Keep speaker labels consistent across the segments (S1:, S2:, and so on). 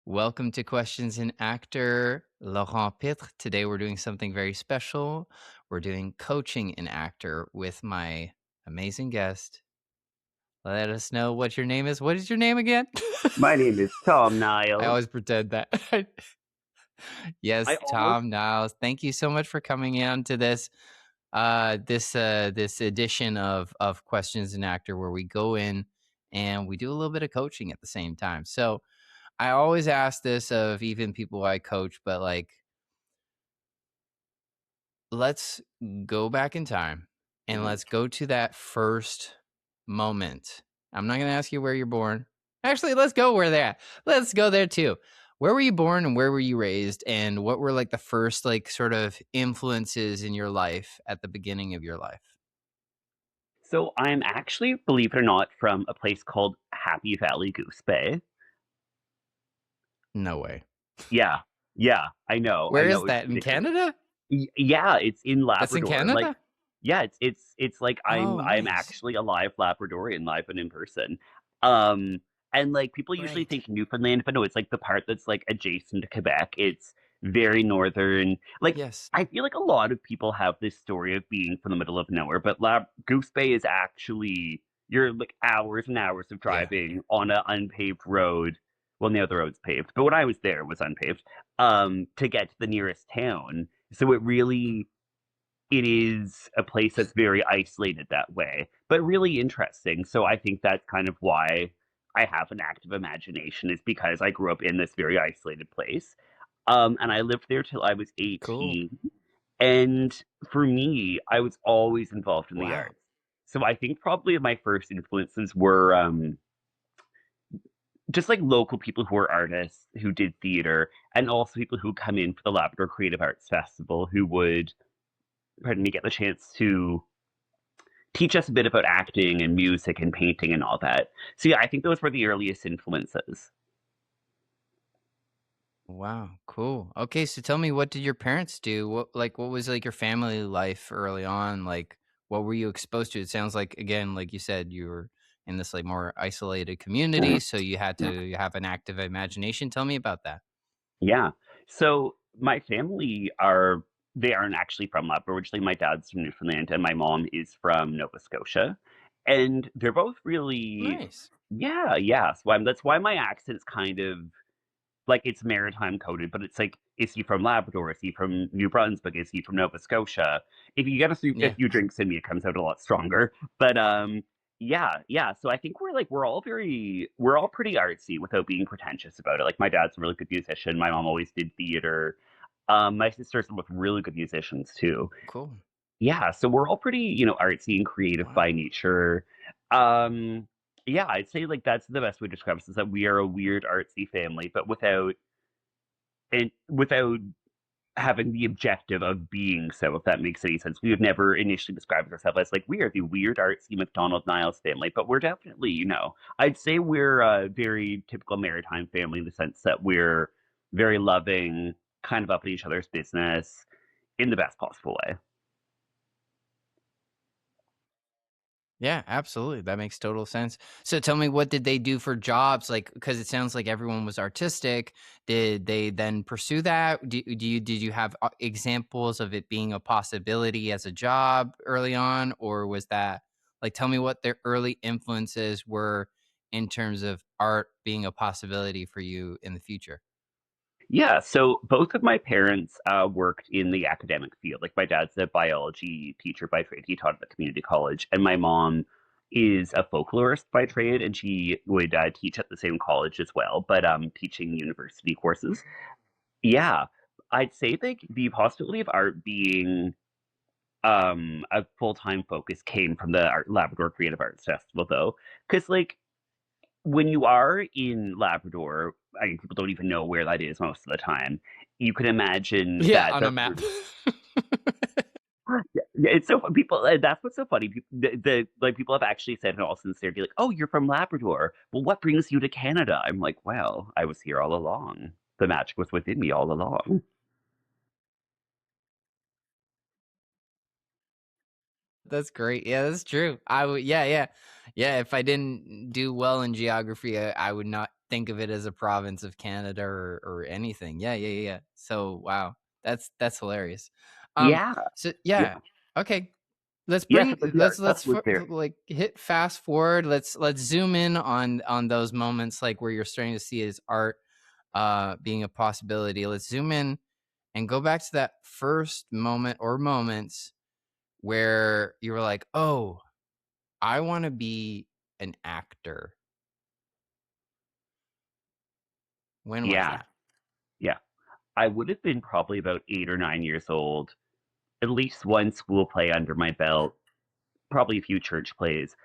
S1: Welcome to Questions in Actor, Laurent Pitre. Today we're doing something very special. We're doing coaching in actor with my amazing guest. Let us know what your name is. What is your name again?
S2: My name is Thom
S1: I
S2: Niles.
S1: always pretend that.
S2: I
S1: Yes,
S2: almost
S1: Thom Niles. Thank you so much for coming in to this edition of Questions in Actor where we go in and we do a little bit of coaching at the same time. So I always ask this of even people I coach, but like, let's go back in time and
S2: Mhm.
S1: let's go to that first moment. I'm not going to ask you where you're born. Actually, let's go where they're at. Let's go there too. Where were you born and where were you raised? And what were like the first, like, sort of influences in your life at the beginning of your life?
S2: So I'm actually, believe it or not, from a place called Happy Valley Goose Bay.
S1: No way.
S2: Yeah, yeah, I
S1: Where is
S2: know, it's
S1: that? In
S2: ridiculous.
S1: Canada?
S2: Yeah, it's in
S1: That's in
S2: Labrador. Like,
S1: Canada?
S2: yeah, it's like I'm
S1: Oh,
S2: I'm
S1: nice.
S2: actually a live Labradorian, live and in person. Um, and like people usually
S1: Right.
S2: think Newfoundland, but no, it's like the part that's like adjacent to Quebec. It's very northern. Like
S1: Yes.
S2: I feel like a lot of people have this story of being from the middle of nowhere, but Goose Bay is actually you're like hours and hours of
S1: Yeah.
S2: driving on an unpaved road. Well, now the road's paved, but when I was there, it was unpaved. To get to the nearest town. So it is a place that's very isolated that way, but really interesting. So I think that's kind of why I have an active imagination is because I grew up in this very isolated place. And I lived there till I was
S1: Cool.
S2: 18. And for me, I was always involved in the
S1: Wow.
S2: arts. So I think probably my first influences were just like local people who are artists who did theater, and also people who come in for the Labrador Creative Arts Festival who would, pardon me, get the chance to teach us a bit about acting and music and painting and all that. So yeah, I think those were the earliest influences.
S1: Wow, cool. Okay, so tell me, what did your parents do? What was like your family life early on? Like, what were you exposed to? It sounds like, again, like you said, you were in this like more isolated community, so you had to have an active imagination. Tell me about that.
S2: Yeah. So my family are they aren't actually from Labrador. Originally, my dad's from Newfoundland and my mom is from Nova Scotia, and they're both really
S1: Nice.
S2: yeah, yeah. That's why my accent's kind of like it's maritime coded, but it's like, is he from Labrador? Is he from New Brunswick? Is he from Nova Scotia? If you get a
S1: Yeah.
S2: few drinks in me, it comes out a lot stronger. But yeah, yeah. So I think we're all pretty artsy without being pretentious about it. Like my dad's a really good musician. My mom always did theater. My sisters are both really good musicians too.
S1: Cool.
S2: Yeah, so we're all pretty, artsy and creative
S1: Wow.
S2: by nature. Um, yeah, I'd say like that's the best way to describe us is that we are a weird artsy family, but without having the objective of being so, if that makes any sense. We have never initially described ourselves as like we are the weird artsy McDonald Niles family, but we're definitely, I'd say we're a very typical maritime family in the sense that we're very loving, kind of up in each other's business in the best possible way.
S1: Yeah, absolutely. That makes total sense. So tell me, what did they do for jobs? Like, because it sounds like everyone was artistic. Did they then pursue that? Did you have examples of it being a possibility as a job early on, or was that like, tell me what their early influences were in terms of art being a possibility for you in the future?
S2: Yeah, so both of my parents worked in the academic field. Like my dad's a biology teacher by trade; he taught at the community college, and my mom is a folklorist by trade, and she would teach at the same college as well, but teaching university courses. Yeah, I'd say like the possibility of art being a full time focus came from the Labrador Creative Arts Festival, though, because like when you are in Labrador, I mean, people don't even know where that is most of the time. You can imagine
S1: Yeah,
S2: that
S1: on a map.
S2: yeah, it's so people. That's what's so funny. The like people have actually said in all sincerity, like, "Oh, you're from Labrador. Well, what brings you to Canada?" I'm like, "Well, I was here all along. The magic was within me all along."
S1: That's great. Yeah, that's true. I would, yeah, yeah. Yeah, if I didn't do well in geography, I would not think of it as a province of Canada or anything. Yeah, yeah, yeah, yeah. So, wow, that's hilarious. Um,
S2: Yeah,
S1: so
S2: yeah,
S1: yeah, okay. Let's
S2: yeah. So
S1: bring
S2: like the art stuff was there.
S1: like hit fast forward. Let's zoom in on those moments like where you're starting to see his art being a possibility. Let's zoom in and go back to that first moment or moments where you were like, "Oh, I want to be an actor." When was
S2: Yeah,
S1: that?
S2: yeah. I would have been probably about 8 or 9 years old. At least one school play under my belt, probably a few church plays,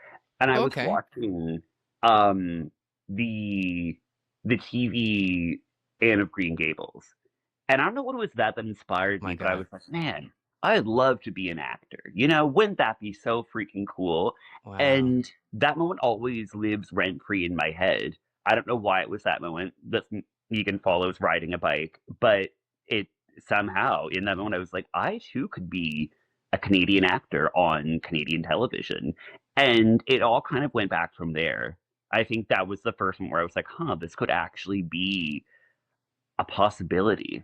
S2: and I was
S1: Okay.
S2: watching um, the the TV Anne of Green Gables, and I don't know what it was that inspired me,
S1: My
S2: but I
S1: God.
S2: was like, man, I'd love to be an actor. Wouldn't that be so freaking cool?
S1: Wow.
S2: And that moment always lives rent free in my head. I don't know why it was that moment. That's Megan follows riding a bike, but it somehow in that moment I was like, I too could be a Canadian actor on Canadian television. And it all kind of went back from there. I think that was the first one where I was like, huh, this could actually be a possibility.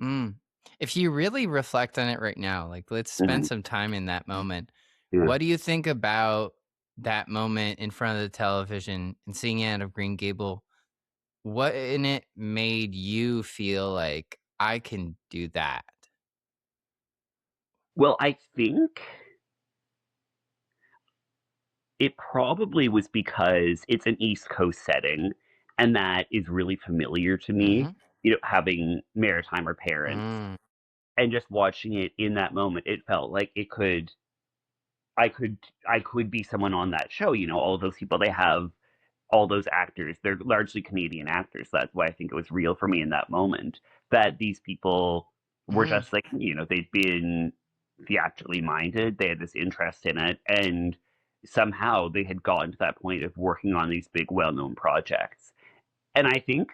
S1: Mm. If you really reflect on it right now, like let's spend
S2: Mhm.
S1: some time in that moment.
S2: Yeah.
S1: What do you think about that moment in front of the television and seeing Anne of Green Gable? What in it made you feel like I can do that?
S2: Well, I think it probably was because it's an East Coast setting, and that is really familiar to me,
S1: Mhm.
S2: having maritimer parents.
S1: Mm.
S2: And just watching it in that moment, it felt like I could I could be someone on that show. All those people they have, all those actors, they're largely Canadian actors. That's why I think it was real for me in that moment. That these people were
S1: Mm.
S2: just like, they'd been theatrically minded, they had this interest in it, and somehow they had gotten to that point of working on these big, well known projects. And I think,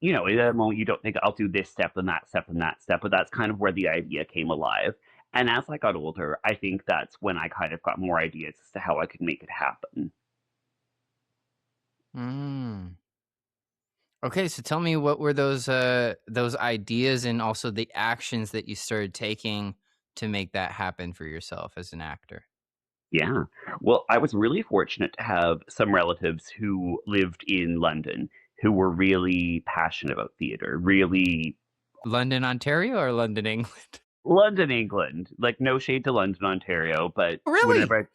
S2: in that moment, you don't think, I'll do this step and that step and that step, but that's kind of where the idea came alive. And as I got older, I think that's when I kind of got more ideas as to how I could make it happen.
S1: Mm. Okay, so tell me what were those ideas and also the actions that you started taking to make that happen for yourself as an actor?
S2: Yeah. Well, I was really fortunate to have some relatives who lived in London who were really passionate about theater, really
S1: London, Ontario or London, England?
S2: London, England. Like no shade to London, Ontario, but
S1: Really?
S2: whenever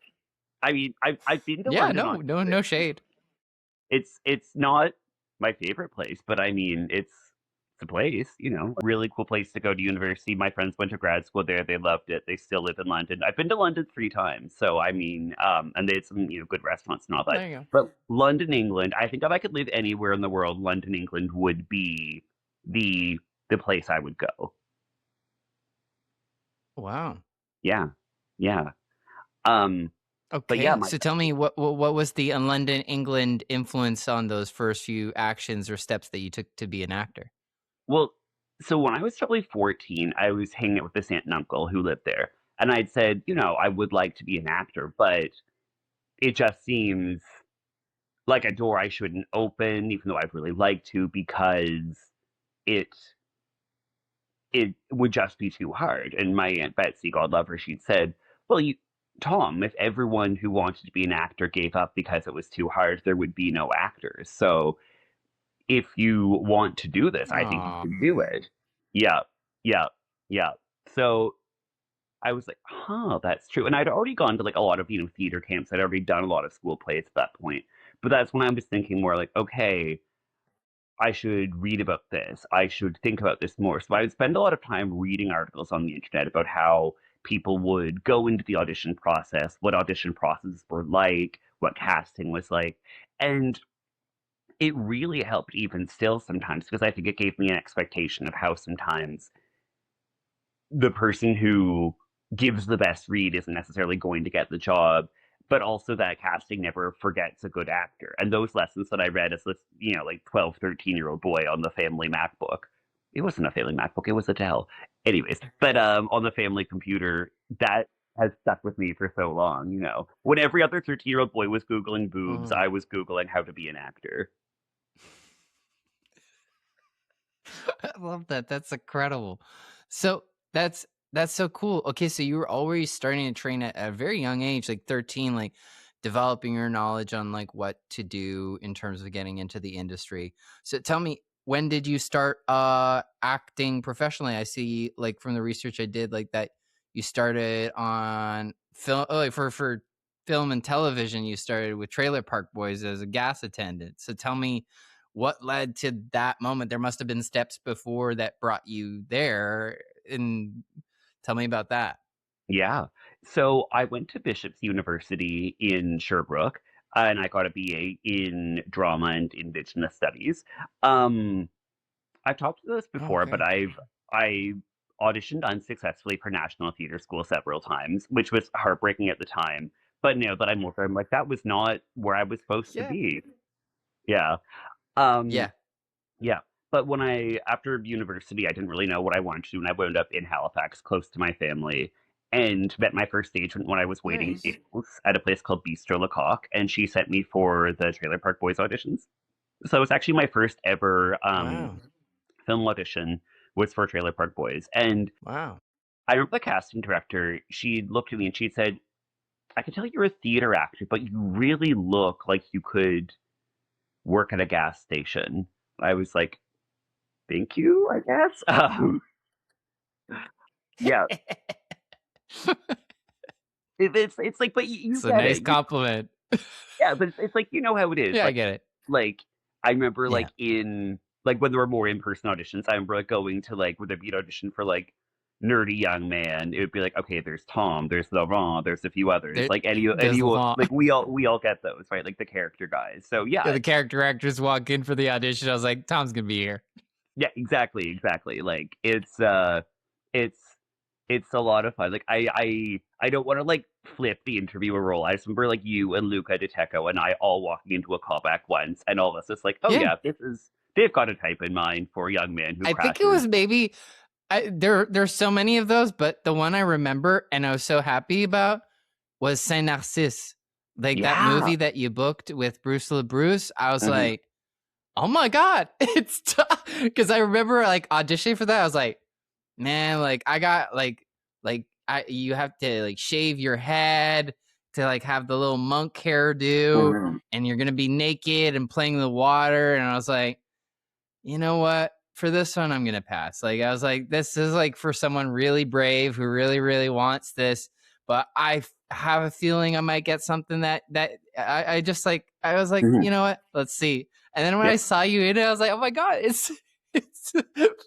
S2: I mean, I've been to
S1: Yeah,
S2: London,
S1: no, no,
S2: Ontario.
S1: no shade.
S2: It's not my favorite place, but I mean, it's a place, really cool place to go to university. My friends went to grad school there. They loved it. They still live in London. I've been to London 3 times. So, I mean, and they had some, good restaurants and all that.
S1: There you go.
S2: But London, England, I think if I could live anywhere in the world, London, England would be the the place I would go.
S1: Wow.
S2: Yeah. Yeah. Um, but yeah,
S1: Okay,
S2: my
S1: so tell me what was the London, England influence on those first few actions or steps that you took to be an actor?
S2: Well, so when I was probably 14, I was hanging out with this aunt and uncle who lived there. And I'd said, I would like to be an actor, but it just seems like a door I shouldn't open, even though I'd really like to, because it it would just be too hard. And my aunt Betsy, God love her, she'd said, well, Tom, if everyone who wanted to be an actor gave up because it was too hard, there would be no actors. So if you want to do this, I think you
S1: Aw.
S2: can do it. Yeah, yeah, yeah. So I was like, huh, that's true. And I'd already gone to like a lot of, theater camps. I'd already done a lot of school plays at that point. But that's when I was thinking more like, okay, I should read about this. I should think about this more. So I would spend a lot of time reading articles on the internet about how people would go into the audition process, what audition processes were like, what casting was like. And it really helped even still sometimes because I think it gave me an expectation of how sometimes the person who gives the best read isn't necessarily going to get the job, but also that casting never forgets a good actor. And those lessons that I read as this, like 12, 13-year-old boy on the family MacBook. It wasn't a family MacBook, it was a Dell. Anyways, but on the family computer, that has stuck with me for so long, you know. When every other 13-year-old boy was Googling boobs,
S1: Oh.
S2: I was Googling how to be an actor.
S1: I love that. That's incredible. So that's so cool. Okay, so you were already starting to train at a very young age, like 13, like developing your knowledge on like what to do in terms of getting into the industry. So tell me, when did you start acting professionally? I see like from the research I did like that you started on film like for film and television, you started with Trailer Park Boys as a gas attendant. So tell me what led to that moment. There must have been steps before that brought you there, and tell me about that.
S2: Yeah. So I went to Bishop's University in Sherbrooke, and I got a BA in drama and Indigenous studies. Um, I've talked about this
S1: Oh,
S2: before, but
S1: okay.
S2: I auditioned unsuccessfully for National Theatre School several times, which was heartbreaking at the time. But now that I'm older, I'm like, that was not where I was supposed to
S1: Yeah.
S2: be. Yeah. Um,
S1: Yeah.
S2: yeah. But when after university, I didn't really know what I wanted to do, and I wound up in Halifax, close to my family, and met my first agent when I was waiting
S1: Nice.
S2: tables at a place called Bistro Lecoq, and she sent me for the Trailer Park Boys auditions. So it was actually my first ever
S1: Wow.
S2: film audition was for Trailer Park Boys. And
S1: Wow.
S2: I remember the casting director, she looked at me and she said, I can tell you're a theater actor, but you really look like you could work at a gas station. I was like, thank you, I guess. Yeah, it's like, but you
S1: It's a
S2: get
S1: nice
S2: it.
S1: compliment.
S2: Yeah, but it's like you know how it is.
S1: Yeah, I get it.
S2: Like I remember
S1: Yeah.
S2: like when there were more in-person auditions, I remember like going to like where there'd be an audition for like nerdy young man. It would be like, okay, there's Tom, there's Laurent, there's a few others.
S1: There,
S2: Like
S1: there's Laurent.
S2: like we all get those, right? Like the character guys. So
S1: Yeah,
S2: yeah,
S1: the character actors walk in for the audition. I was like, Tom's gonna be here.
S2: yeah, exactly. Like it's it's a lot of fun. Like I don't want to like flip the interviewer role. I just remember like you and Luca DeTeco and I all walking into a callback once, and all of us just like, oh
S1: Yeah.
S2: yeah, this is they've got a type in mind for a young man who
S1: I think it
S2: crashes.
S1: was maybe there's so many of those, but the one I remember and I was so happy about was Saint Narcisse. Like that
S2: Yeah.
S1: movie that you booked with Bruce LaBruce. I was
S2: Mhm.
S1: like, oh my God, it's tough. Because I remember like auditioning for that. I was like, man, like I got you have to like shave your head to like have the little monk hairdo,
S2: Mhm.
S1: and you're gonna be naked and playing in the water. And I was like, you know what? For this one, I'm gonna pass. Like I was like, this is like for someone really brave who really, really wants this. But have a feeling I might get something that I just like. I was like,
S2: Mhm.
S1: you know what? Let's see. And then when I
S2: Yep.
S1: saw you in it, I was like, oh my God, it's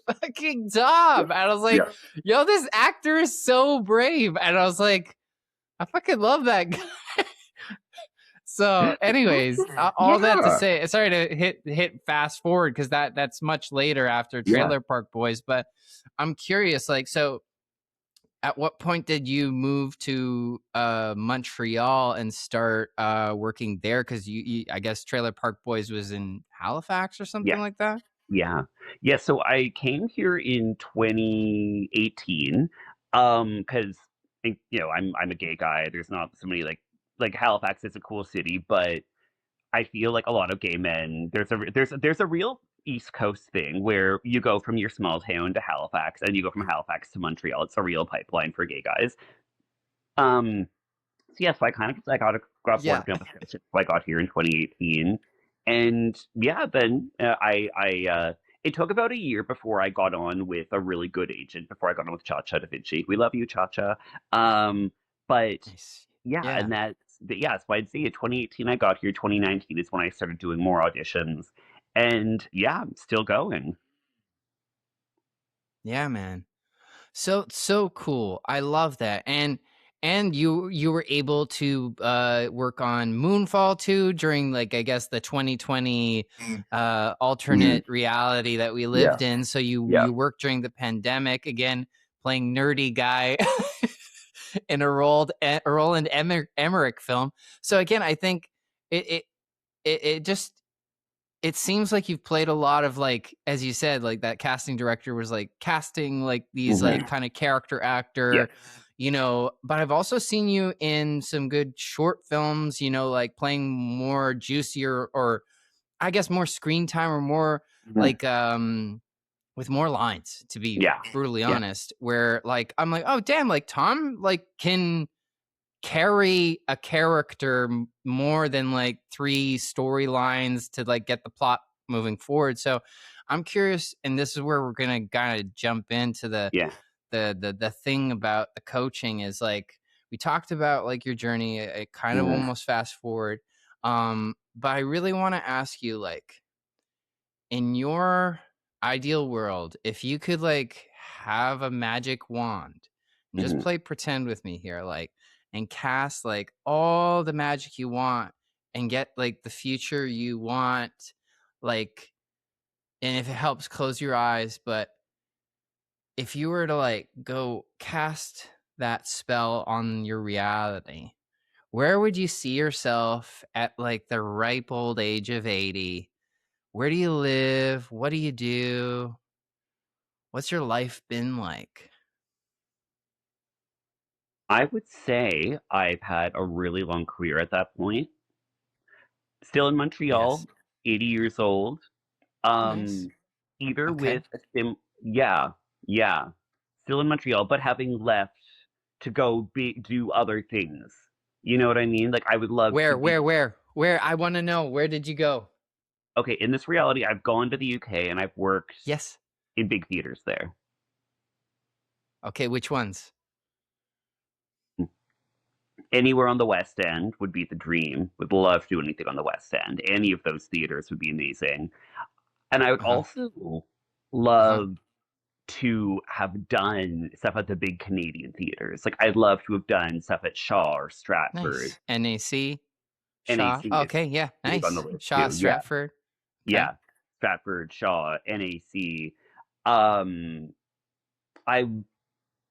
S1: fucking Tom.
S2: Yep.
S1: And I was like,
S2: Yep.
S1: yo, this actor is so brave. And I was like, I fucking love that guy. So, anyways, all that to
S2: Yeah.
S1: say, sorry to hit fast forward because that's much later after
S2: Yeah.
S1: Trailer Park Boys, but I'm curious, like, so at what point did you move to Montreal and start working there? Because I guess Trailer Park Boys was in Halifax or something
S2: Yes.
S1: like that.
S2: Yeah. Yeah, so I came here in 2018, because I'm a gay guy. There's not so many like Halifax is a cool city, but I feel like a lot of gay men, there's a real East Coast thing where you go from your small town to Halifax and you go from Halifax to Montreal. It's a real pipeline for gay guys. Um, so yeah, so I kind of I got bored
S1: Yeah.
S2: of Nova Scotia. So I got here in 2018, and yeah, then it took about a year before I got on with a really good agent. Before I got on with Cha Cha Da Vinci, we love you, Cha Cha. But
S1: Nice.
S2: yeah,
S1: Yeah.
S2: and yeah, so I'd say in 2018 I got here. 2019 is when I started doing more auditions, and yeah, I'm still going.
S1: Yeah, man. So cool. I love that. And you were able to work on Moonfall too during like I guess the 2020
S2: Mhm.
S1: alternate reality that we
S2: Yeah,
S1: lived in. So
S2: yeah.
S1: you worked during the pandemic again playing nerdy guy in a Roland Emmerich film. So again, I think it it it just it seems like you've played a lot of like as you said like that casting director was like casting like these
S2: Hmm.
S1: like kind of character
S2: Yeah.
S1: actor but I've also seen you in some good short films, like playing more juicier, or I guess more screen time, or more
S2: Mhm.
S1: like with more lines, to be
S2: Yeah.
S1: brutally
S2: Yeah.
S1: honest, where like I'm like, oh damn, like Thom like can carry a character more than like three storylines to like get the plot moving forward. So I'm curious, and this is where we're gonna kind of jump into
S2: Yeah.
S1: the thing about the coaching is like we talked about like your journey, kind of
S2: Mhm.
S1: almost fast forward. But I really want to ask you, like, in your ideal world, if you could like have a magic wand and just
S2: Mhm.
S1: play pretend with me here, like, and cast like all the magic you want and get like the future you want, like, and if it helps, close your eyes. But if you were to like go cast that spell on your reality, where would you see yourself at like the ripe old age of 80? Where do you live? What do you do? What's your life been like?
S2: I would say I've had a really long career at that point. Still in
S1: Yes.
S2: Montreal, 80 years old.
S1: Nice.
S2: Um, either
S1: Okay.
S2: with a yeah, yeah. Still in Montreal, but having left to go do other things. You know what I mean? Like I would love to
S1: Where,
S2: be
S1: where, where, where? I want to know. Where did you go?
S2: okay, in this reality, I've gone to the UK and I've worked
S1: Yes.
S2: in big theaters there.
S1: Okay. Which ones?
S2: Anywhere on the West End would be the dream. Would love to do anything on the West End. Any of those theaters would be amazing. And I would
S1: Uh huh.
S2: also
S1: Uh huh.
S2: love to have done stuff at the big Canadian theaters. Like I'd love to have done stuff at Shaw or Stratford.
S1: Nice. NAC, Shaw.
S2: NAC is
S1: Okay. Yeah.
S2: big on the
S1: Nice.
S2: list
S1: Shaw,
S2: too. Yeah.
S1: Stratford. Okay.
S2: Yeah. Stratford, Shaw, NAC. Um I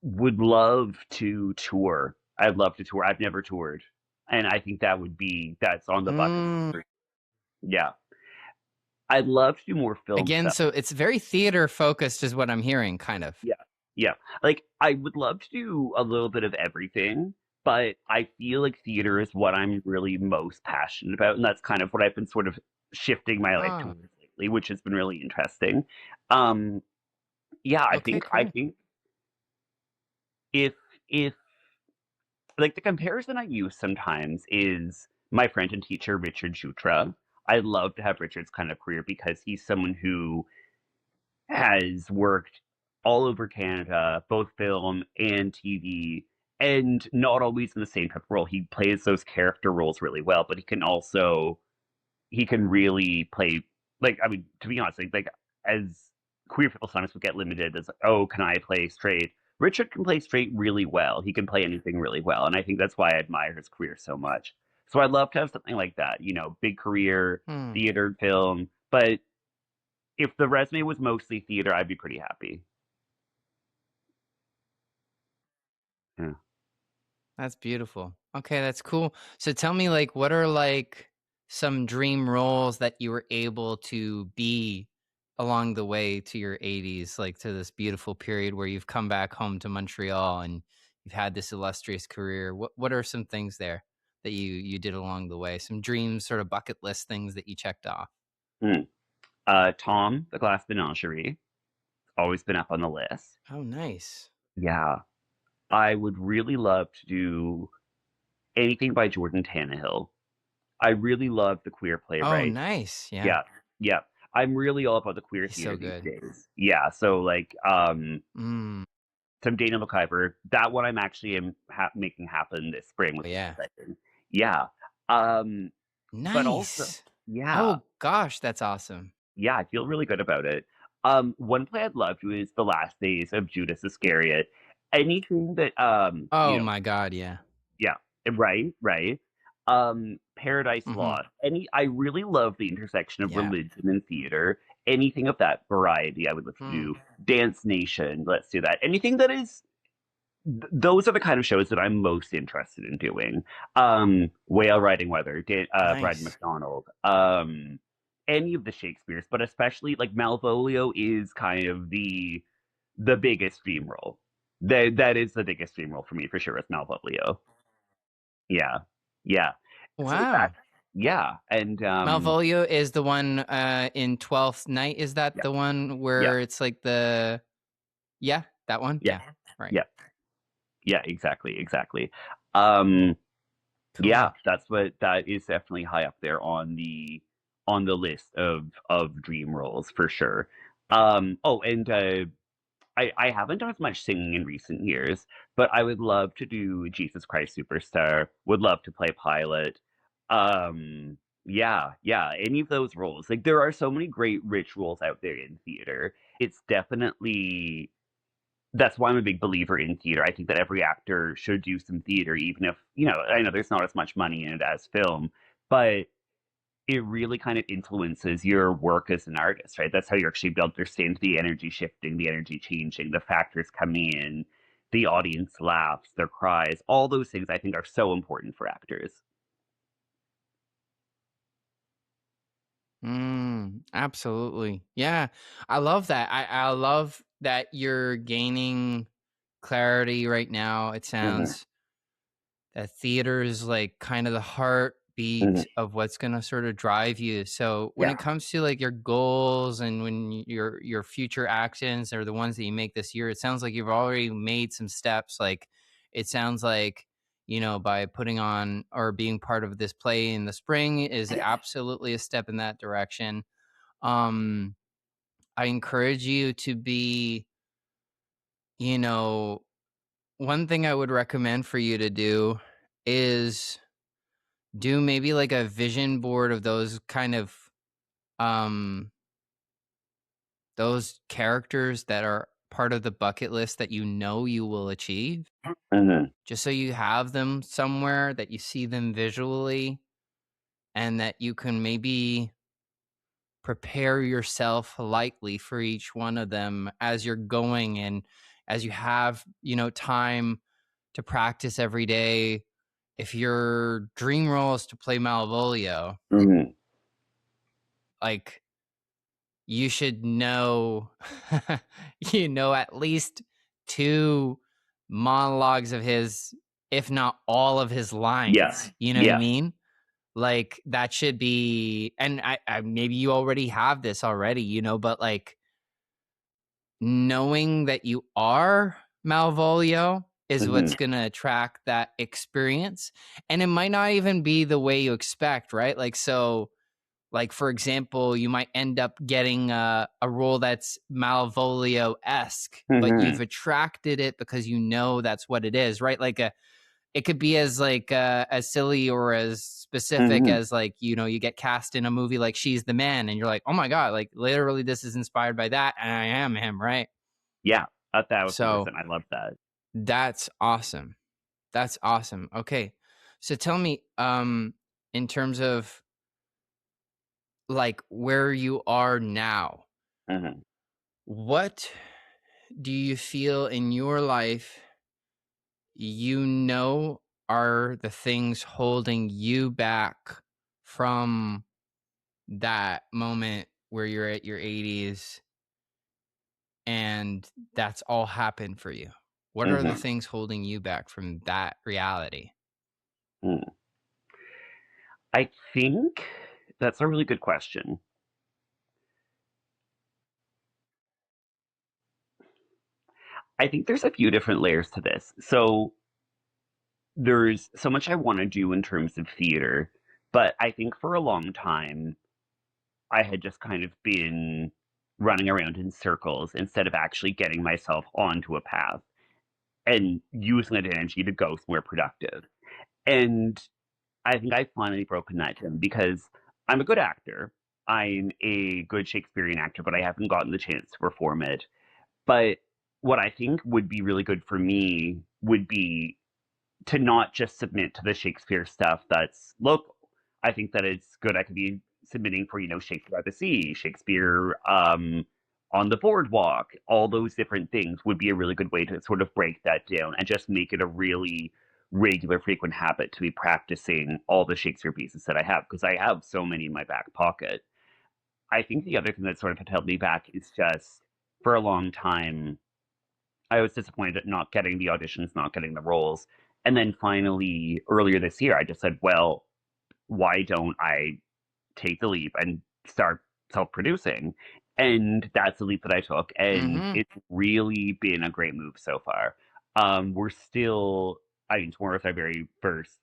S2: would love to tour. I'd love to tour. I've never toured. And I think that's on the bucket
S1: Mm.
S2: list. Yeah. I'd love to do more film
S1: Again,
S2: stuff.
S1: so it's very theater focused, is what I'm hearing, kind of.
S2: Yeah. Yeah. Like I would love to do a little bit of everything, but I feel like theater is what I'm really most passionate about, and that's kind of what I've been sort of shifting my life
S1: Ah.
S2: towards lately, which has been really interesting. Um yeah, I
S1: Okay.
S2: think I
S1: Cool.
S2: think if if like the comparison I use sometimes is my friend and teacher Richard Jutra. I'd love to have Richard's kind of career because he's someone who has worked all over Canada, both film and TV, and not always in the same type of role. He plays those character roles really well, but he can really play like I mean, to be honest, like as queer people sometimes would get limited as oh, can I play straight? Richard can play straight really well. He can play anything really well, and I think that's why I admire his career so much. So I'd love to have something like that, big career,
S1: Hmm.
S2: theater, film. But if the resume was mostly theater, I'd be pretty happy. Yeah.
S1: That's beautiful. Okay, that's cool. So tell me, like, what are like some dream roles that you were able to be along the way to your 80s, like to this beautiful period where you've come back home to Montreal and you've had this illustrious career. What are some things there that you did along the way? Some dreams, sort of bucket list things that you checked off.
S2: Hmm. Tom, the Glass Menagerie, always been up on the list.
S1: Oh, nice.
S2: Yeah. I would really love to do anything by Jordan Tannehill. I really love the queer
S1: Oh,
S2: playwright.
S1: nice. Yeah.
S2: Yeah. Yeah. I'm really all about the queer
S1: He's so
S2: theater these
S1: good.
S2: days. Yeah. So like
S1: Mm.
S2: some Dana McIver, that one I'm actually making happen this spring,
S1: Oh,
S2: which is
S1: yeah.
S2: exciting. Yeah. Um but also
S1: Nice.
S2: yeah.
S1: Oh gosh, that's awesome.
S2: Yeah, I feel really good about it. One play I'd love to is The Last Days of Judas Iscariot. Anything that
S1: Oh my god, yeah.
S2: yeah, right, right. Paradise
S1: Mhm.
S2: Lost. I really love the intersection of
S1: Yeah.
S2: religion and theater. Anything of that variety I would love to
S1: Hmm.
S2: do. Dance Nation, let's do that. Anything that is those are the kind of shows that I'm most interested in doing. Whale Riding Weather, Brad
S1: Nice.
S2: McDonald, any of the Shakespeare's, but especially like Malvolio is kind of the biggest dream role. that is the biggest dream role for me for sure is Malvolio. Yeah. Yeah. So that
S1: Wow.
S2: yeah, and,
S1: Malvolio is the one in 12th Night. Is that
S2: yeah,
S1: the one
S2: yeah,
S1: where it's like the yeah, that one?
S2: yeah,
S1: Yeah. Right.
S2: yeah, yeah, exactly, exactly. Um,
S1: Cool.
S2: yeah, that is definitely high up there on the list of dream roles for sure. Oh, and, I haven't done as much singing in recent years, but I would love to do Jesus Christ Superstar, would love to play Pilot. Yeah, yeah, any of those roles. Like there are so many great rituals out there in theater. It's definitely that's why I'm a big believer in theater. I think that every actor should do some theater, even if, I know there's not as much money in it as film, but it really kind of influences your work as an artist, right? That's how you're actually able to understand the energy shifting, the energy changing, the factors coming in, the audience laughs, their cries, all those things I think are so important for actors.
S1: Absolutely. Yeah. I love that. I love that you're gaining clarity right now. It
S2: Hmm.
S1: sounds that theater is like kind of the
S2: Hmm.
S1: heartbeat of what's going to sort of drive you. So when
S2: Yeah.
S1: it comes to like your goals and when your future actions or the ones that you make this year, it sounds like you've already made some steps. Like it sounds like, by putting on or being part of this play in the spring is absolutely a step in that direction. um I encourage you to be, you know one thing I would recommend for you to do is do maybe like a vision board of those kind of um those characters that are part of the bucket list that you will achieve,
S2: Hmm.
S1: just so you have them somewhere that you see them visually and that you can maybe prepare yourself lightly for each one of them as you're going and as you have, time to practice every day. If your dream role is to play Malvolio,
S2: Hmm.
S1: like you should know at least two monologues of his, if not all of his
S2: Yeah.
S1: lines. You know what I
S2: Yeah.
S1: mean? Like that should be, and I maybe you already have this already, but like knowing that you are Malvolio is
S2: Hmm.
S1: what's going to attract that experience. And it might not even be the way you expect, right? Like, so, like, for example, you might end up getting a role that's Malvolio esque, but you've
S2: Hmm.
S1: attracted it because that's what it is, right? Like, it could be as like as silly or as specific
S2: Hmm.
S1: as like you get cast in a movie like She's the Man, and you're like, oh my god, like literally this is inspired by that, and I am him, right?
S2: Yeah. A thousand
S1: So
S2: percent. I love that.
S1: that's awesome. That's awesome. Okay. So tell me, in terms of like where you are now,
S2: Hmm.
S1: what do you feel in your life you know are the things holding you back from that moment where you're at your 80s and that's all happened for you? What are the
S2: Hmm.
S1: things holding you back from that reality?
S2: Hmm. I think that's a really good question. I think there's a few different layers to this. So there's so much I want to do in terms of theater, but I think for a long time I had just kind of been running around in circles instead of actually getting myself onto a path and using that energy to go somewhere productive. And I think I've finally broken that down because I'm a good actor. I'm a good Shakespearean actor, but I haven't gotten the chance to perform it. But what I think would be really good for me would be to not just submit to the Shakespeare stuff that's local. I think that it's good. I could be submitting for, Shakespeare by the Sea, Shakespeare on the boardwalk, all those different things would be a really good way to sort of break that down and just make it a really regular, frequent habit to be practicing all the Shakespeare pieces that I have because I have so many in my back pocket. I think the other thing that sort of had held me back is just for a long time, I was disappointed at not getting the auditions, not getting the roles. And then finally, earlier this year, I just said, well, why don't I take the leap and start self-producing? And that's the leap that I took, and
S1: Mhm.
S2: it's really been a great move so far. We're still, I mean, tomorrow's our very first,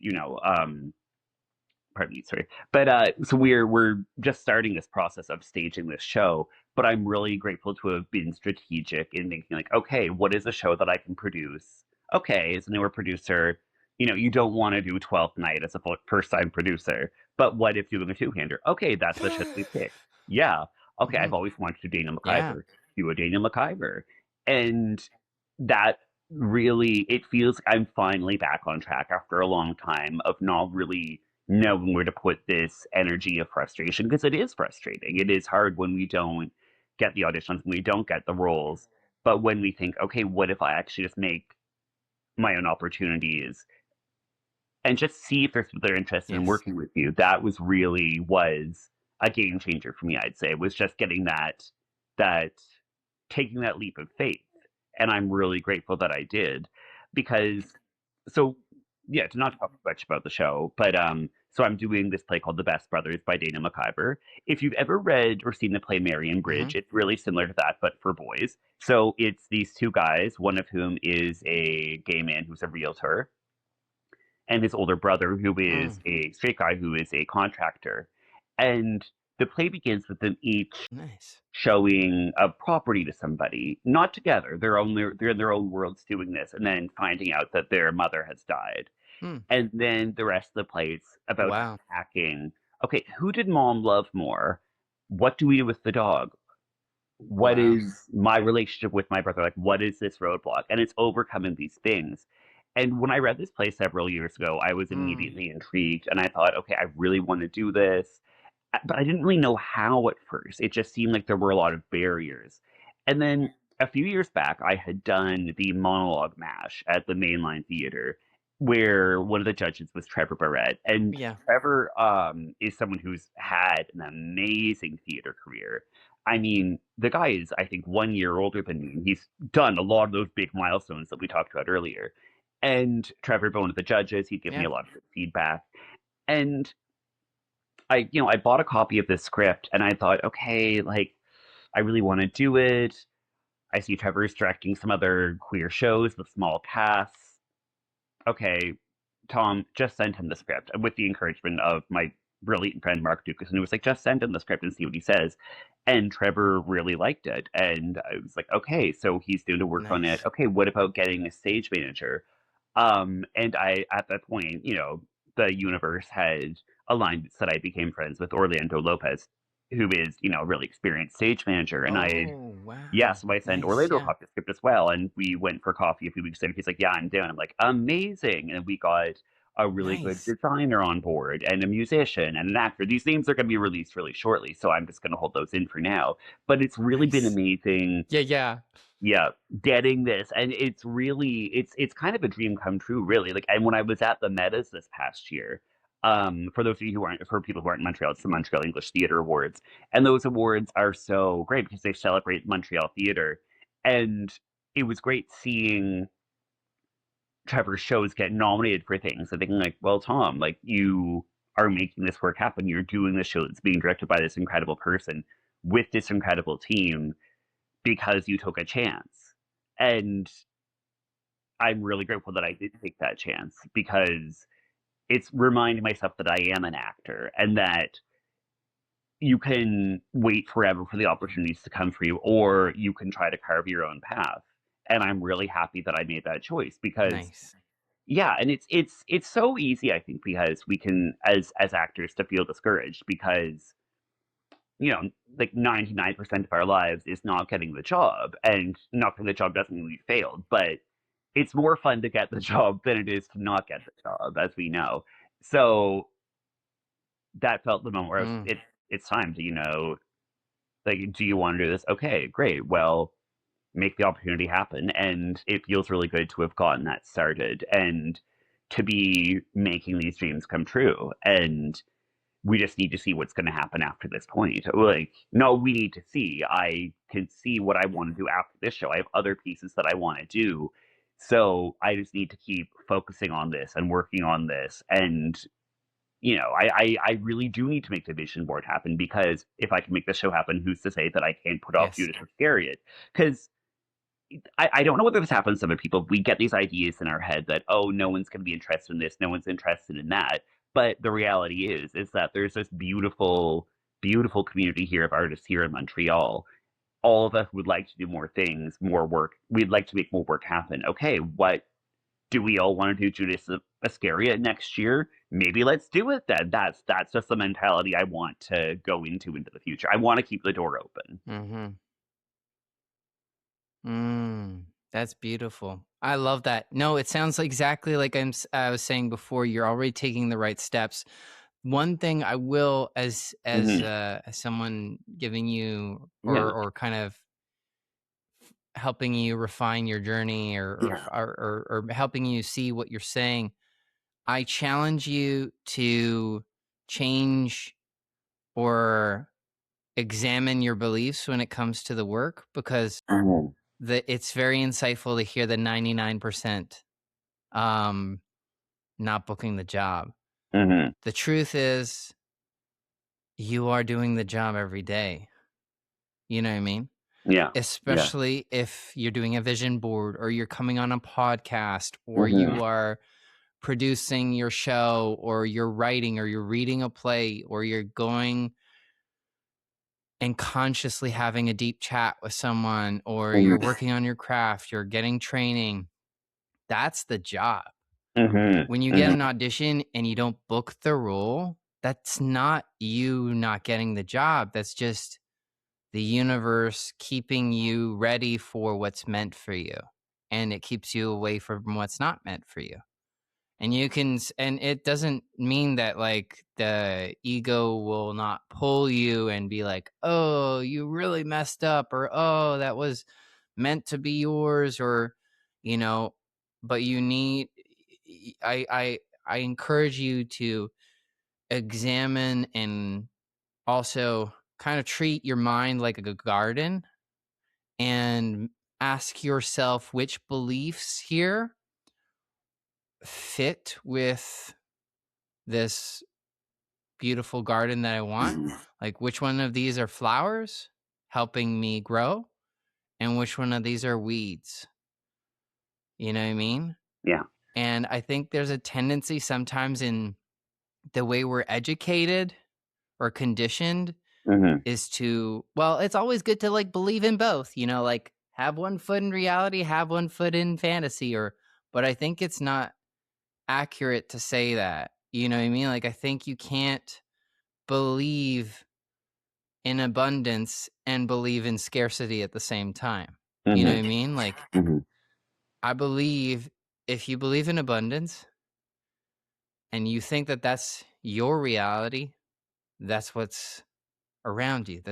S2: pardon me, sorry. But so we're just starting this process of staging this show. But I'm really grateful to have been strategic in thinking like, okay, what is a show that I can produce? Okay, as a newer producer, you don't want to do 12th Night as a first time producer. But what if doing a two-hander? Okay, that's the shit we picked. Yeah. Okay, I've
S1: Mhm.
S2: always wanted to do Daniel
S1: Yeah.
S2: McIver. Do a Daniel McIver. And that really, it feels like I'm finally back on track after a long time of not really knowing where to put this energy of frustration, because it is frustrating. It is hard when we don't get the auditions, when we don't get the roles. But when we think, okay, what if I actually just make my own opportunities and just see if there's people that are interested in
S1: Yes.
S2: working with you? That was a game changer for me, I'd say, was just getting that taking that leap of faith. And I'm really grateful that I did, because so yeah, to not talk much about the show, but so I'm doing this play called The Best Brothers by Dana McIver. If you've ever read or seen the play Mary and Bridge,
S1: Mhm.
S2: it's really similar to that, but for boys. So it's these two guys, one of whom is a gay man who's a realtor, and his older brother, who is
S1: Mm.
S2: a straight guy who is a contractor. And the play begins with them each
S1: Nice.
S2: showing a property to somebody, not together. They're in their own worlds doing this, and then finding out that their mother has died.
S1: Mm.
S2: And then the rest of the play is about
S1: Wow.
S2: unpacking. Okay, who did mom love more? What do we do with the dog? What
S1: Wow.
S2: is my relationship with my brother? Like, what is this roadblock? And it's overcoming these things. And when I read this play several years ago, I was
S1: Mm.
S2: immediately intrigued, and I thought, okay, I really want to do this. But I didn't really know how at first. It just seemed like there were a lot of barriers. And then a few years back, I had done the monologue mash at the Mainline Theater, where one of the judges was Trevor Barrett. And
S1: Yeah.
S2: Trevor is someone who's had an amazing theater career. I mean, the guy is, I think, 1 year older than me. He's done a lot of those big milestones that we talked about earlier. And Trevor, one of the judges, he'd give me
S1: Yeah.
S2: a lot of good feedback. And I bought a copy of this script, and I thought, okay, like, I really want to do it. I see Trevor's directing some other queer shows with small casts. Okay, Tom, just send him the script with the encouragement of my brilliant friend Mark Dukas, and he was like, just send him the script and see what he says. And Trevor really liked it, and I was like, okay, so he's doing to work on it.
S1: Nice.
S2: Okay, what about getting a stage manager? And I, at that point, the universe had aligned so that I became friends with Orlando Lopez, who is, a really experienced stage manager, and
S1: Oh,
S2: yeah,
S1: wow.
S2: so I sent
S1: Nice.
S2: Orlando a
S1: Yeah.
S2: copy of the script as well, and we went for coffee a few weeks later. He's like, "Yeah, I'm down." I'm like, "Amazing!" And we got a really good
S1: Nice.
S2: designer on board, and a musician, and an actor. These names are going to be released really shortly, so I'm just going to hold those in for now. But it's really been
S1: Nice.
S2: amazing,
S1: Yeah, yeah.
S2: yeah, getting this, and it's kind of a dream come true, really. Like, and when I was at the Metas this past year, for those of you who aren't, for people who aren't in Montreal, it's the Montreal English Theatre Awards, and those awards are so great because they celebrate Montreal theatre, and it was great seeing Trevor's shows get nominated for things and thinking like, well, Tom, like, you are making this work happen. You're doing this show that's being directed by this incredible person with this incredible team because you took a chance. And I'm really grateful that I did take that chance, because it's reminding myself that I am an actor, and that you can wait forever for the opportunities to come for you, or you can try to carve your own path. And I'm really happy that I made that choice, because
S1: Nice.
S2: yeah, and it's so easy, I think, because we can, as actors, to feel discouraged because like 99% of our lives is not getting the job, and not getting the job doesn't mean we failed, but it's more fun to get the job than it is to not get the job, as we know. So that felt the moment where
S1: Mm.
S2: it's time to, like, do you want to do this? Okay, great. Well, make the opportunity happen. And it feels really good to have gotten that started and to be making these dreams come true. And we just need to see what's going to happen after this point. Like, no, we need to see. I can see what I want to do after this show. I have other pieces that I want to do. So I just need to keep focusing on this and working on this. And, I really do need to make the vision board happen, because if I can make the show happen, who's to say that I can't put off
S1: Yes.
S2: Judas Iscariot? Because I don't know whether this happens to other people. We get these ideas in our head that, oh, no one's going to be interested in this, no one's interested in that. But the reality is that there's this beautiful, beautiful community here of artists here in Montreal. All of us would like to do more things, more work. We'd like to make more work happen. Okay, what do we all want to do? Judas Iscariot next year? Maybe let's do it then. That's just the mentality I want to go into the future. I want to keep the door open.
S1: Mm-hmm. That's beautiful. I love that. No, it sounds exactly like I was saying before. You're already taking the right steps. One thing I will,
S2: Hmm.
S1: as someone giving you
S2: Yeah,
S1: or kind of helping you refine your journey
S2: yeah.
S1: or helping you see what you're saying, I challenge you to change or examine your beliefs when it comes to the work, because
S2: Hmm.
S1: it's very insightful to hear the 99% um, not booking the job.
S2: Hmm.
S1: The truth is, you are doing the job every day. You know what I mean?
S2: Yeah, yeah.
S1: Especially if you're doing a vision board or you're coming on a podcast or
S2: Hmm.
S1: you are producing your show or you're writing or you're reading a play or you're going and consciously having a deep chat with someone or you're
S2: Hmm.
S1: working on your craft, you're getting training. That's the job.
S2: Hmm.
S1: When you get
S2: Hmm.
S1: an audition and you don't book the role, that's not you not getting the job. That's just the universe keeping you ready for what's meant for you. And it keeps you away from what's not meant for you. And and it doesn't mean that like the ego will not pull you and be like, oh, you really messed up, or oh, that was meant to be yours, or, you know, but you need, I encourage you to examine and also kind of treat your mind like a garden and ask yourself which beliefs here fit with this beautiful garden that I want.
S2: Hmm.
S1: Like, which one of these are flowers helping me grow, and which one of these are weeds? You know what I mean?
S2: Yeah.
S1: And I think there's a tendency sometimes in the way we're educated or conditioned
S2: Hmm.
S1: is to, well, it's always good to like believe in both, like have one foot in reality, have one foot in fantasy, but I think it's not accurate to say that. You know what I mean? Like, I think you can't believe in abundance and believe in scarcity at the same time. You know what
S2: Hmm.
S1: I mean? Like,
S2: Hmm.
S1: I believe if you believe in abundance and you think that that's your reality, that's what's around you.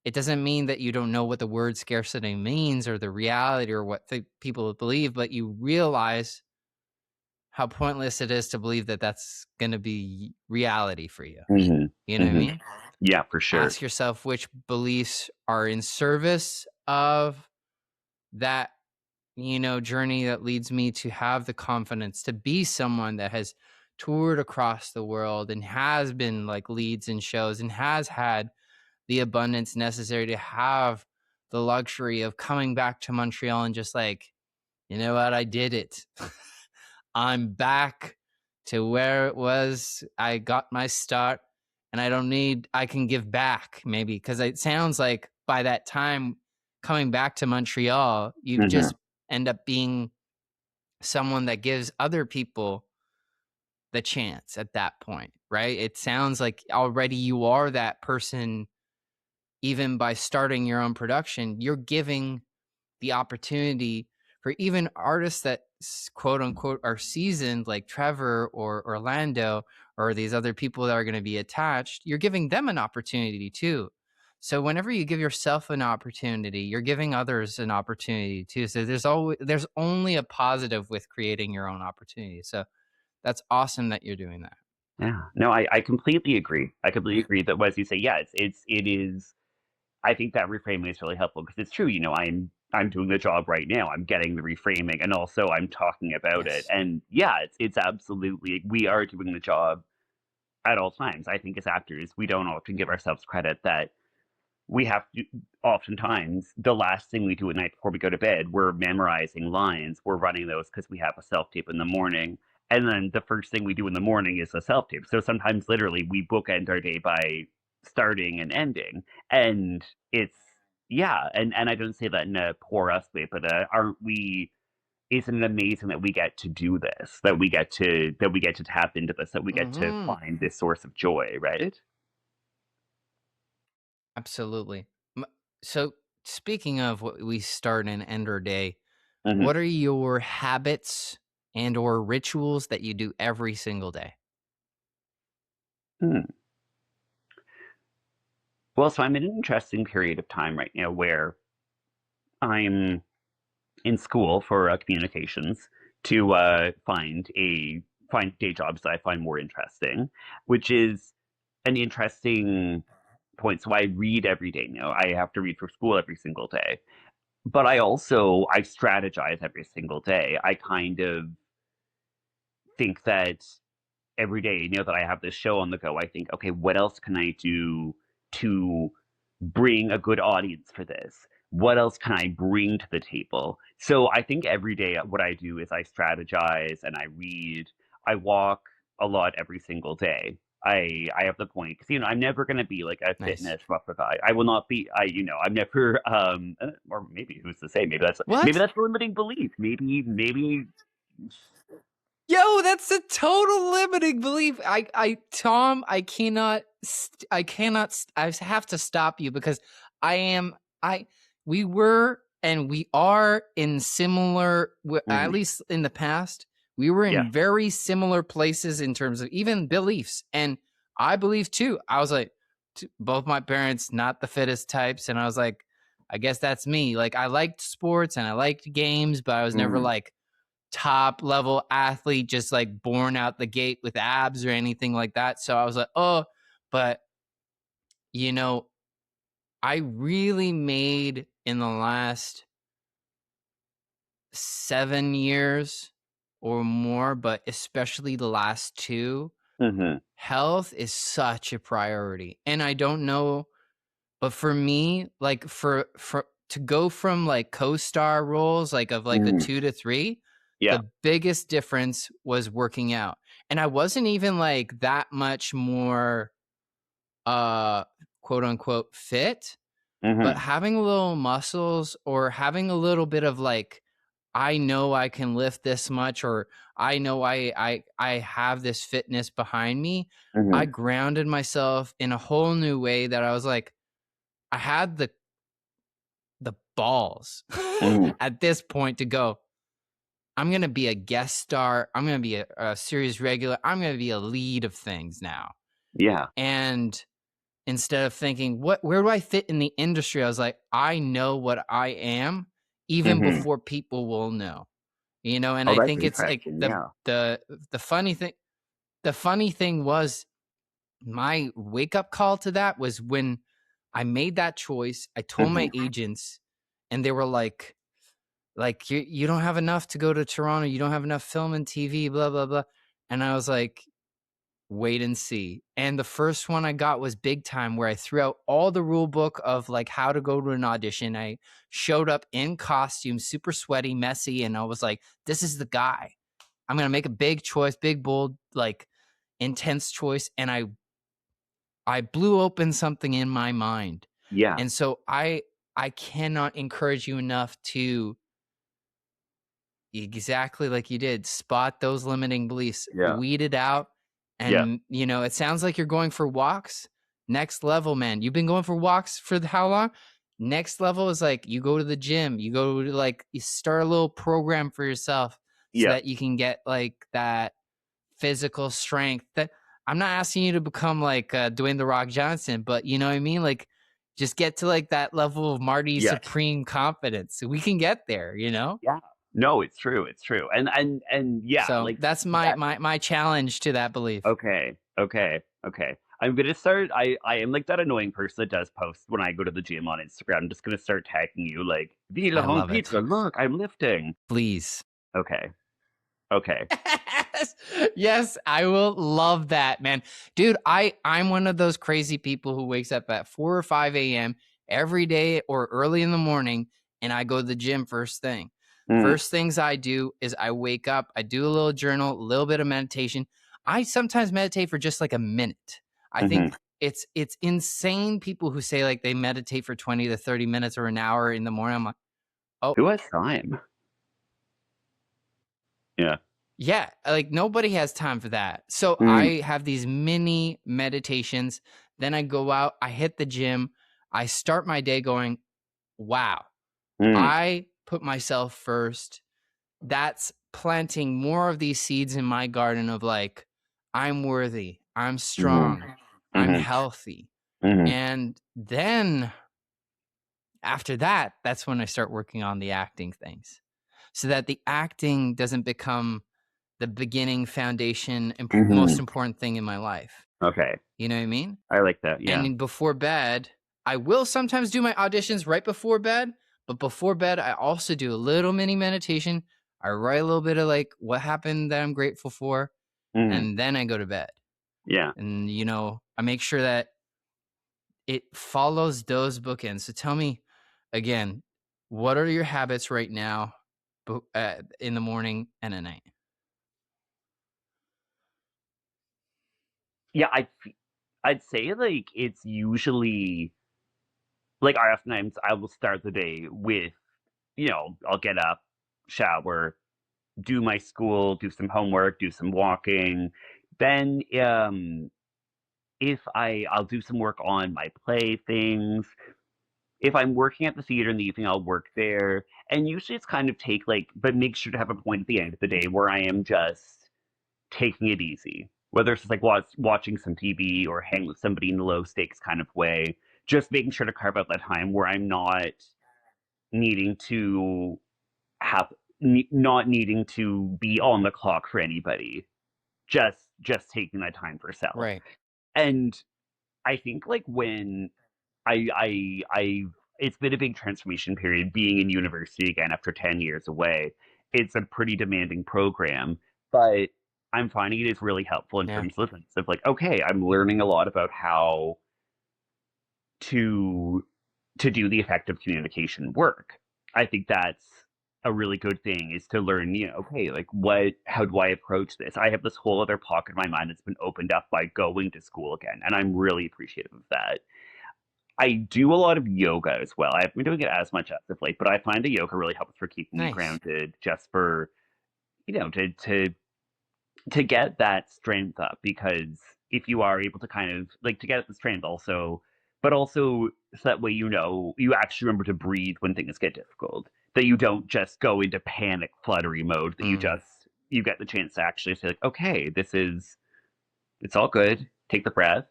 S1: It doesn't mean that you don't know what the word scarcity means or the reality or what people believe, but you realize how pointless it is to believe that that's going to be reality for you.
S2: Hmm.
S1: You know what I
S2: Hmm.
S1: mean?
S2: Yeah, for sure.
S1: Ask yourself which beliefs are in service of that, journey that leads me to have the confidence to be someone that has toured across the world and has been like leads in shows and has had the abundance necessary to have the luxury of coming back to Montreal and just like, you know what, I did it. I'm back to where it was. I got my start and I can give back maybe, because it sounds like by that time coming back to Montreal, you
S2: Hmm.
S1: just end up being someone that gives other people the chance at that point, right? It sounds like already you are that person. Even by starting your own production, you're giving the opportunity for even artists that quote unquote are seasoned, like Trevor or Orlando or these other people that are going to be attached. You're giving them an opportunity too. So whenever you give yourself an opportunity, you're giving others an opportunity too. So there's only a positive with creating your own opportunity. So that's awesome that you're doing that.
S2: Yeah. No, I completely agree. I completely agree that as you say, yeah, it is. I think that reframing is really helpful because it's true. I'm doing the job right now. I'm getting the reframing, and also I'm talking about it.
S1: Yes.
S2: And yeah, it's absolutely we are doing the job at all times. I think as actors, we don't often give ourselves credit that we have to. Oftentimes, the last thing we do at night before we go to bed, we're memorizing lines. We're running those because we have a self tape in the morning. And then the first thing we do in the morning is a self tape. So sometimes, literally, we bookend our day by starting and ending. And it's, yeah. And I don't say that in a poor us way, but aren't we? Isn't it amazing that we get to do this? That we get to tap into this? That we get to
S1: Hmm.
S2: find this source of joy, right?
S1: Absolutely. M- So, speaking of what we start and end our day,
S2: Hmm.
S1: what are your habits and or rituals that you do every single day?
S2: Hmm. Well, so I'm in an interesting period of time right now where I'm in school for communications to find day jobs that I find more interesting, which is an interesting point. So I read every day now. I have to read for school every single day, but I strategize every single day. I kind of think that every day, that I have this show on the go, I think, okay, what else can I do to bring a good audience for this? What else can I bring to the table? So I think every day what I do is I strategize and I read. I walk a lot every single day. I have the point because I'm never going to be like a
S1: Nice.
S2: fitness rough guy. I will not be. I'm never. Or maybe who's to say? Maybe
S1: What?
S2: that's a limiting belief. Maybe.
S1: Yo, that's a total limiting belief. Tom, I have to stop you because I am, I, we were and we are in similar, at
S2: Mhm.
S1: least in the past, we were
S2: Yeah.
S1: in very similar places in terms of even beliefs. And I believe too. I was like, both my parents, not the fittest types. And I was like, I guess that's me. Like, I liked sports and I liked games, but I was never
S2: Mhm.
S1: like, top level athlete, just like born out the gate with abs or anything like that. So I was like, oh, but you know, I really made in the last 7 years or more, but especially the last two,
S2: Mhm.
S1: health is such a priority. And I don't know, but for me, like for to go from like co-star roles, like of like the
S2: Mhm.
S1: 2 to 3,
S2: Yeah.
S1: the biggest difference was working out. And I wasn't even like that much more uh quote unquote fit, but
S2: Mhm.
S1: having little muscles or having a little bit of like, I know I can lift this much, or I know I have this fitness behind me. I
S2: Mhm.
S1: grounded myself in a whole new way that I was like, I had the balls
S2: Mhm.
S1: at this point to go, I'm going to be a guest star. I'm going to be a series regular. I'm going to be a lead of things now.
S2: Yeah.
S1: And instead of thinking, where do I fit in the industry? I was like, I know what I am even
S2: Mhm.
S1: before people will know, and
S2: Oh,
S1: I
S2: that's
S1: think it's like
S2: interesting. Yeah.
S1: the funny thing was my wake up call to that was when I made that choice. I told my
S2: Mhm.
S1: agents and they were like you don't have enough to go to Toronto. You don't have enough film and TV, blah, blah, blah. And I was like, wait and see. And the first one I got was big time where I threw out all the rule book of like how to go to an audition. I showed up in costume, super sweaty, messy. And I was like, this is the guy. I'm going to make a big choice, big, bold, like intense choice. And I blew open something in my mind.
S2: Yeah.
S1: And so I cannot encourage you enough to exactly like you did, spot those limiting beliefs,
S2: Yeah.
S1: weed it out,
S2: Yeah.
S1: and it sounds like you're going for walks. Next level, man. You've been going for walks for how long? Next level is like you go to the gym, you go to like you start a little program for yourself so
S2: Yeah.
S1: that you can get like that physical strength. That I'm not asking you to become like Dwayne the Rock Johnson, but you know what I mean? Like just get to like that level of Marty
S2: Yes.
S1: Supreme confidence. We can get there,
S2: Yeah. No, it's true. It's true. And yeah,
S1: So
S2: like
S1: that's my
S2: that.
S1: my challenge to that belief.
S2: Okay. Okay. Okay. I'm gonna start. I am like that annoying person that does posts when I go to the gym on Instagram. I'm just gonna start tagging you like, "The
S1: I
S2: Laurent
S1: love it.
S2: Pitre, look, I'm lifting."
S1: Please.
S2: Okay. Okay.
S1: Yes. Yes, I will love that, man. Dude, I'm one of those crazy people who wakes up at 4 or 5 a.m. every day or early in the morning, and I go to the gym first thing.
S2: Mm,
S1: First things I do is I wake up, I do a little journal, a little bit of meditation. I sometimes meditate for just like a minute. I
S2: mhm.
S1: think it's insane people who say like they meditate for 20 to 30 minutes or an hour in the morning. I'm like, "Oh,
S2: Who has time? Yeah.
S1: yeah, like nobody has time for that." So
S2: Mm,
S1: I have these mini meditations. Then I go out, I hit the gym, I start my day going, wow,
S2: mm,
S1: I put myself first. That's planting more of these seeds in my garden of like, I'm worthy, I'm
S2: mhm,
S1: strong, I'm
S2: mhm,
S1: healthy.
S2: mhm,
S1: And then after that, that's when I start working on the acting things so that the acting doesn't become the beginning foundation and most
S2: mhm.
S1: important thing in my life.
S2: Okay.
S1: You know what I mean?
S2: I like that.
S1: And
S2: Yeah.
S1: then before bed, I will sometimes do my auditions right before bed, but before bed, I also do a little mini meditation. I write a little bit of like what happened that I'm grateful for,
S2: Mhm.
S1: and then I go to bed.
S2: Yeah.
S1: And, I make sure that it follows those bookends. So tell me again, what are your habits right now in the morning and at night?
S2: Yeah, I'd say, like, it's usually like, I oftentimes I will start the day with, I'll get up, shower, do my school, do some homework, do some walking. Then, if I'll do some work on my play things. If I'm working at the theater in the evening, I'll work there, and usually it's kind of take, like but make sure to have a point at the end of the day where I am just taking it easy. Whether it's just like watching some TV or hang with somebody in a low stakes kind of way, just making sure to carve out that time where I'm not needing to have not needing to be on the clock for anybody. Just taking that time for self.
S1: Right.
S2: And I think like when I it's been a big transformation period being in university again after 10 years away. It's a pretty demanding program, but I'm finding it is really helpful in
S1: Yeah.
S2: terms of like, okay, I'm learning a lot about how to do the effective communication work. I think that's a really good thing is to learn, okay, like how do I approach this? I have this whole other pocket of my mind that's been opened up by going to school again, and I'm really appreciative of that. I do a lot of yoga as well. I haven't been doing it as much as of late, but I find the yoga really helps for keeping me
S1: Nice.
S2: grounded, just for to get that strength up. Because if you are able to kind of like to get the strength also, but also so that way you actually remember to breathe when things get difficult. That you don't just go into panic fluttery mode. That
S1: Mm,
S2: you get the chance to actually say like, okay, it's all good. Take the breath.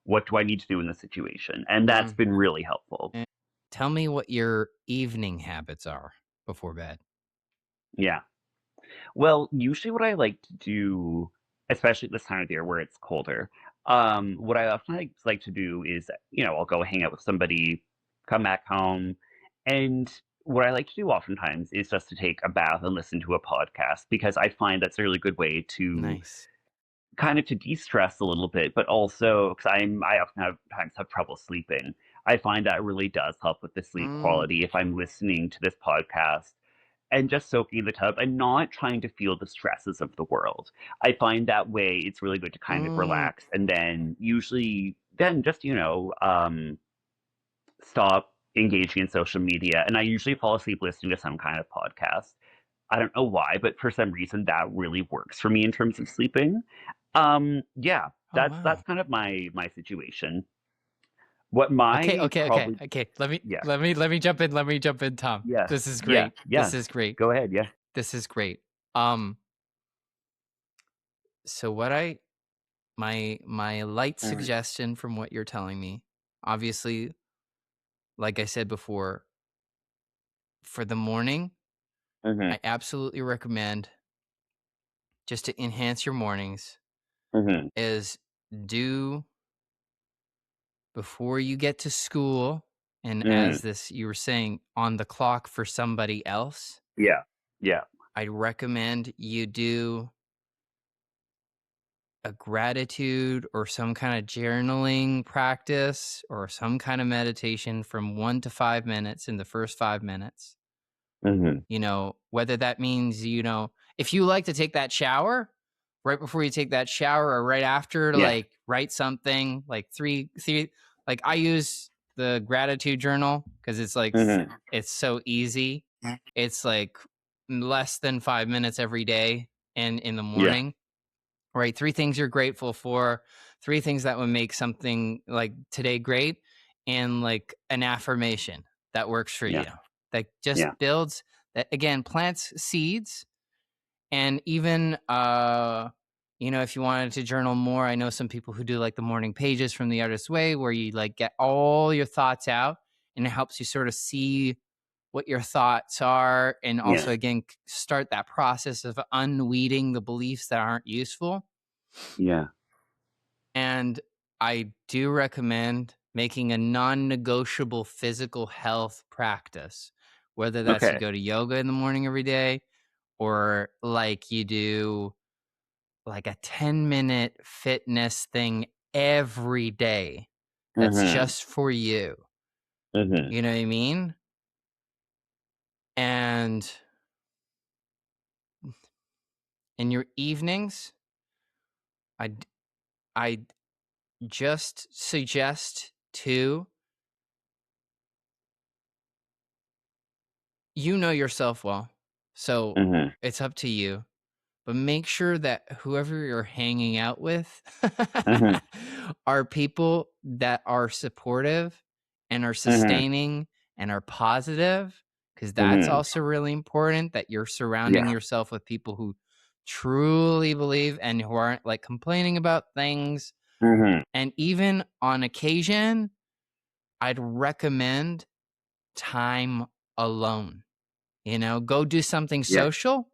S2: What do I need to do in this situation? And that's
S1: mhm.
S2: been really helpful.
S1: Eh, Tell me what your evening habits are before bed.
S2: Yeah. Well, usually what I like to do, especially at this time of year where it's colder, what I often like to do is, I'll go hang out with somebody, come back home, and what I like to do oftentimes is just to take a bath and listen to a podcast because I find that's a really good way to
S1: Nice.
S2: kind of to de-stress a little bit, but also because I often have times have trouble sleeping. I find that really does help with the sleep
S1: Mm,
S2: quality if I'm listening to this podcast and just soaking in the tub and not trying to feel the stresses of the world. I find that way it's really good to kind of
S1: mm,
S2: relax and then just, stop engaging in social media. And I usually fall asleep listening to some kind of podcast. I don't know why, but for some reason that really works for me in terms of sleeping. Yeah,
S1: oh,
S2: that's
S1: wow.
S2: kind of my situation. What
S1: Okay,
S2: my
S1: okay, okay,
S2: probably
S1: okay. Let me
S2: yeah,
S1: let me let me jump in. Let me jump in, Tom.
S2: yeah,
S1: This is
S2: yeah,
S1: great.
S2: yeah.
S1: This is great.
S2: Go ahead, yeah.
S1: This is great. Um, so what I my light
S2: Mm,
S1: suggestion from what you're telling me, obviously, like I said before, for the morning,
S2: Mhm.
S1: I absolutely recommend, just to enhance your mornings,
S2: Mhm.
S1: is do before you get to school, and as
S2: Mhm.
S1: this you were saying, on the clock for somebody else,
S2: Yeah. Yeah.
S1: I recommend you do a gratitude or some kind of journaling practice or some kind of meditation from 1 to 5 minutes in the first 5 minutes.
S2: Mhm.
S1: Whether that means, if you like to take that shower, right before you take that shower or right after, to
S2: Yeah.
S1: like write something like three, like I use the gratitude journal because it's like,
S2: Mhm.
S1: it's so easy. It's like less than 5 minutes every day and in the
S2: Yeah.
S1: morning. Right, 3 things you're grateful for, 3 things that would make something like today great, and like an affirmation that works for
S2: Yeah.
S1: you. That just
S2: Yeah.
S1: builds that, again, plants seeds. And even if you wanted to journal more, I know some people who do like the morning pages from the Artist's Way, where you like get all your thoughts out, and it helps you sort of see what your thoughts are, and
S2: Yeah.
S1: also again start that process of unweeding the beliefs that aren't useful.
S2: Yeah.
S1: And I do recommend making a non-negotiable physical health practice, whether that's you
S2: Okay.
S1: go to yoga in the morning every day, or like you do like a 10-minute fitness thing every day that's
S2: Mhm.
S1: just for you.
S2: Mhm.
S1: You know what I mean? And in your evenings, I'd, I'd just suggest to, yourself well. So
S2: Mhm.
S1: it's up to you, but make sure that whoever you're hanging out with
S2: Mhm.
S1: are people that are supportive and are
S2: Mhm.
S1: sustaining and are positive, because that's
S2: Mhm.
S1: also really important, that you're surrounding
S2: Yeah.
S1: yourself with people who truly believe and who aren't like complaining about things.
S2: Mhm.
S1: And even on occasion, I'd recommend time alone. Go do something
S2: Yeah.
S1: social,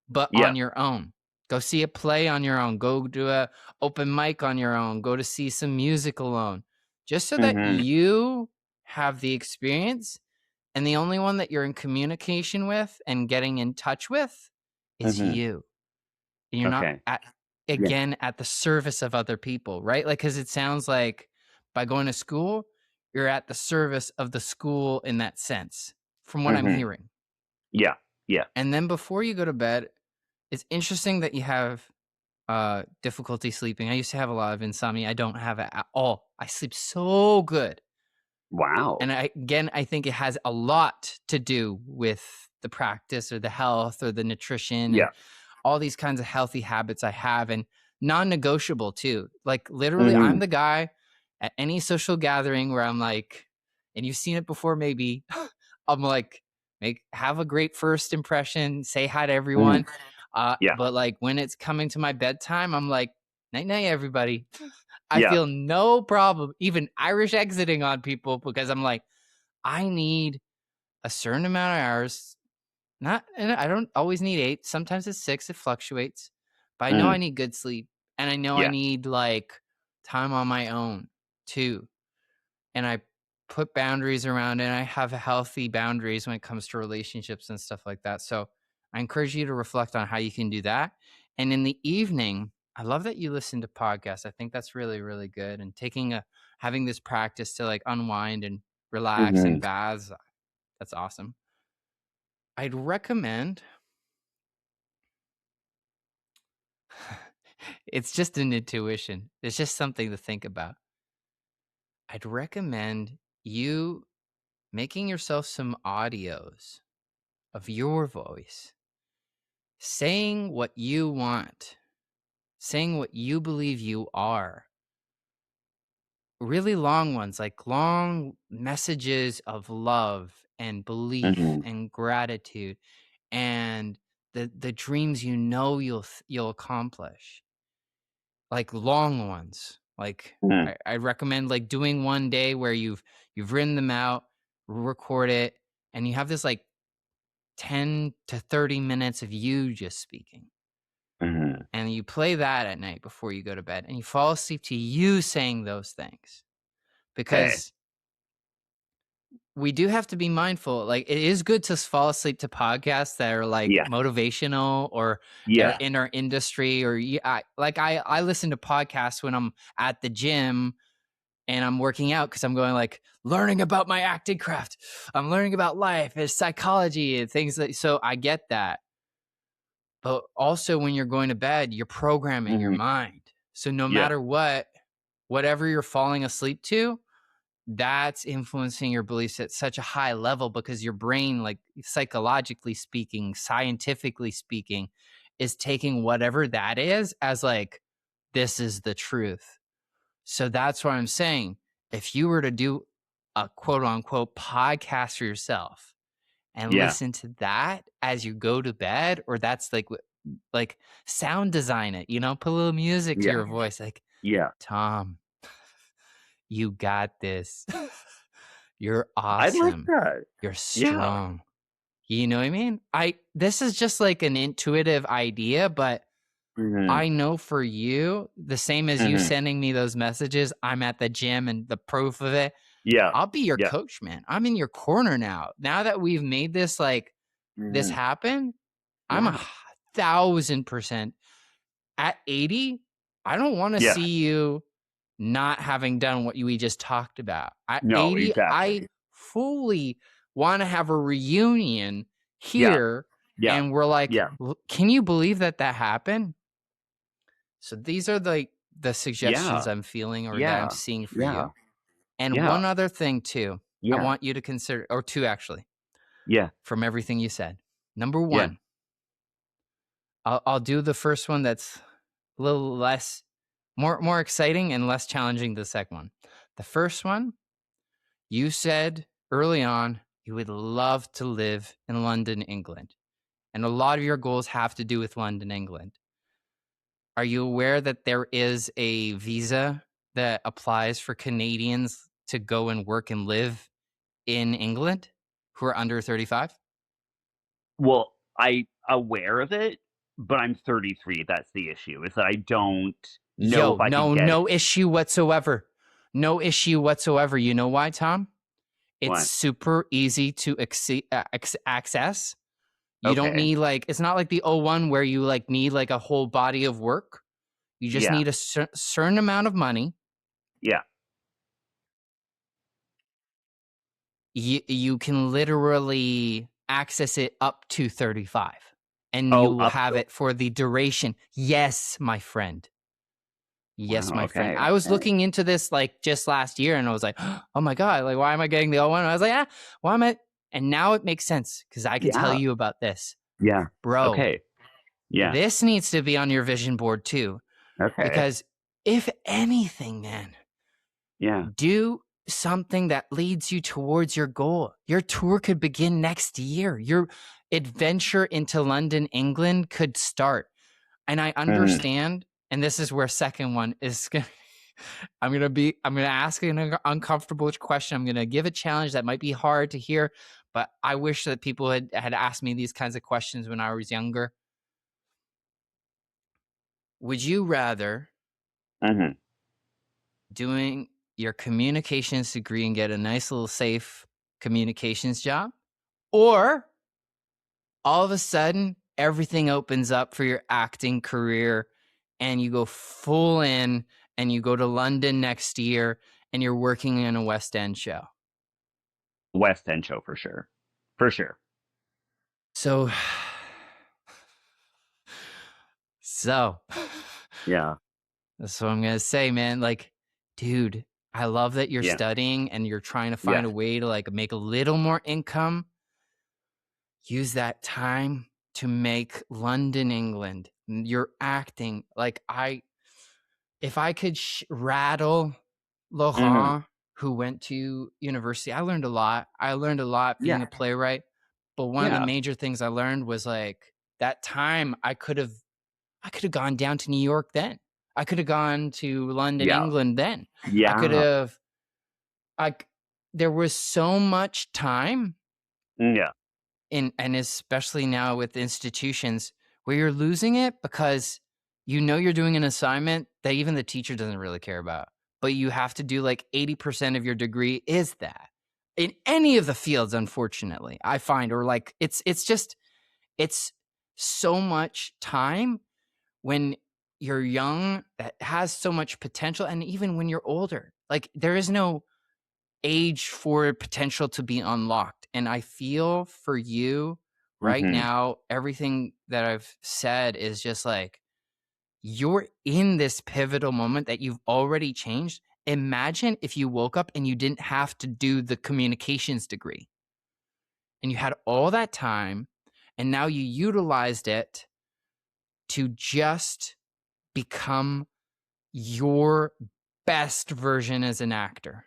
S1: but
S2: Yeah.
S1: on your own. Go see a play on your own. Go do a open mic on your own. Go to see some music alone. Just so that
S2: Mhm.
S1: you have the experience, and the only one that you're in communication with and getting in touch with is
S2: Mhm.
S1: you. And you're not
S2: Okay. Yeah.
S1: at the service of other people, right? Like, cuz it sounds like by going to school, you're at the service of the school in that sense, from what I'm
S2: Mhm.
S1: hearing.
S2: Yeah. Yeah.
S1: And then before you go to bed, it's interesting that you have difficulty sleeping. I used to have a lot of insomnia. I don't have it at all. I sleep so good.
S2: Wow.
S1: And I think it has a lot to do with the practice or the health or the nutrition and
S2: Yeah.
S1: all these kinds of healthy habits I have, and non-negotiable too. Like literally, I'm
S2: Mhm.
S1: the guy at any social gathering where I'm like, and you've seen it before, maybe. I'm like, have a great first impression, say hi to
S2: Mhm.
S1: everyone.
S2: Yeah.
S1: But like when it's coming to my bedtime, I'm like, night night, everybody. I
S2: Yeah.
S1: feel no problem even Irish exiting on people, because I'm like, I need a certain amount of hours. Not, and I don't always need 8. Sometimes it's 6. It fluctuates, but I know I
S2: Mhm.
S1: need good sleep, and I know I
S2: Yeah.
S1: need like time on my own too. And I put boundaries around it. And I have healthy boundaries when it comes to relationships and stuff like that. So I encourage you to reflect on how you can do that. And in the evening, I love that you listen to podcasts. I think that's really, really good. And having this practice to like unwind and relax in
S2: Mhm.
S1: baths, that's awesome. I'd recommend, it's just an intuition. It's just something to think about. I'd recommend you making yourself some audios of your voice, saying what you want, saying what you believe you are. Really long ones, like long messages of love and belief
S2: Mhm.
S1: and gratitude, and the dreams you'll accomplish. Like long ones. Like
S2: Mhm.
S1: I recommend like doing one day where you've written them out, record it, and you have this like 10 to 30 minutes of you just speaking.
S2: Mhm.
S1: And you play that at night before you go to bed and you fall asleep to you saying those things.
S2: Okay.
S1: Because we do have to be mindful. Like, it is good to fall asleep to podcasts that are like
S2: Yeah.
S1: motivational or that are
S2: Yeah.
S1: in our industry. Or I listen to podcasts when I'm at the gym and I'm working out because I'm going like learning about my acting craft. I'm learning about life and psychology and things like. So I get that, but also when you're going to bed, you're programming your
S2: Mhm.
S1: mind. So no
S2: Yeah.
S1: matter what, whatever you're falling asleep to, that's influencing your beliefs at such a high level because your brain, like psychologically speaking, scientifically speaking, is taking whatever that is as like, this is the truth. So that's what I'm saying. If you were to do a quote unquote podcast for yourself and
S2: Yeah.
S1: listen to that as you go to bed, or that's like sound design it, put a little music to
S2: Yeah.
S1: your voice, like,
S2: Yeah.
S1: Tom, you got this. You're
S2: I like
S1: awesome.
S2: that.
S1: You're
S2: Yeah.
S1: strong. You know what I mean? This is just like an intuitive idea, but
S2: Mhm.
S1: I know for you, the same as you
S2: Mhm.
S1: sending me those messages, I'm at the gym and the proof of it.
S2: Yeah.
S1: I'll be your
S2: Yeah.
S1: coach, man. I'm in your corner now. Now that we've made this
S2: Mhm.
S1: happen, I'm
S2: Yeah.
S1: 1,000% at 80. I don't want to
S2: Yeah.
S1: see you not having done what we just talked about. At
S2: No,
S1: 80, I
S2: exactly.
S1: fully want to have a reunion
S2: Yeah.
S1: here.
S2: Yeah.
S1: And we're like,
S2: Yeah.
S1: can you believe that happened? So these are the suggestions
S2: Yeah.
S1: I'm feeling or that I'm
S2: Yeah.
S1: seeing for
S2: Yeah.
S1: you. And
S2: Yeah.
S1: one other thing too, I
S2: Yeah.
S1: want you to consider, or two actually,
S2: Yeah.
S1: from everything you said. Number
S2: Yeah.
S1: one, I'll do the first one that's a little less, more exciting and less challenging. The second one, the first one, you said early on you would love to live in London, England, and a lot of your goals have to do with London, England. Are you aware that there is a visa that applies for Canadians to go and work and live in England who are under 35?
S2: Well, I aware of it, but I'm 33. That's the issue. Is that I don't know if
S1: Yo,
S2: I could
S1: no,
S2: get it.
S1: no issue whatsoever. No issue whatsoever. You know why, Tom? It's
S2: What?
S1: super easy to access. You don't
S2: Okay.
S1: need it's not like the O1 where you need like a whole body of work. You just
S2: Yeah.
S1: need a certain amount of money.
S2: Yeah.
S1: You can literally access it up to 35 and you
S2: Oh,
S1: will
S2: up
S1: have
S2: to.
S1: it for the duration. Yes, my friend. Yes,
S2: Wow.
S1: my friend.
S2: Okay.
S1: I was
S2: Okay.
S1: looking into this just last year and I was like, oh my God, like, why am I getting the O1? I was like, why am I? And now it makes sense because I can tell
S2: Yeah.
S1: you about this.
S2: Yeah.
S1: Bro,
S2: Okay. Yeah.
S1: this needs to be on your vision board too.
S2: Okay.
S1: Because if anything, man,
S2: Yeah.
S1: do something that leads you towards your goal. Your tour could begin next year. Your adventure into London, England could start. And I
S2: Mhm.
S1: understand, and this is where second one is I'm going to ask an uncomfortable question. I'm going to give a challenge that might be hard to hear, but I wish that people had asked me these kinds of questions when I was younger. Would you rather
S2: Mhm.
S1: doing your communications degree and get a nice little safe communications job, or all of a sudden everything opens up for your acting career and you go full in and you go to London next year and you're working in a West End show?
S2: West End show for sure. For sure.
S1: So, so
S2: Yeah.
S1: that's what I'm going to say, man. Like, dude, I love that you're
S2: Yeah.
S1: studying and you're trying to
S2: Yeah.
S1: find a way to make a little more income. Use that time to make London, England. You're acting if I could rattle
S2: Mhm.
S1: Laurent, who went to university, I learned a lot. I learned a lot being
S2: Yeah.
S1: a playwright. But one of the
S2: Yeah.
S1: major things I learned was that time I could have gone down to New York then. I could have gone to London,
S2: Yeah.
S1: England then. I could
S2: Yeah.
S1: have I there was so much time
S2: Yeah.
S1: and especially now with institutions where you're losing it because you know you're doing an assignment that even the teacher doesn't really care about, but you have to do like 80% of your degree is that in any of the fields, unfortunately, I find, or like it's just it's so much time when you're young that has so much potential, and even when you're older, like there is no age for potential to be unlocked. And I feel for you right
S2: Hmm.
S1: now, everything that I've said is just like you're in this pivotal moment that you've already changed. Imagine if you woke up and you didn't have to do the communications degree and you had all that time and now you utilized it to just become your best version as an actor.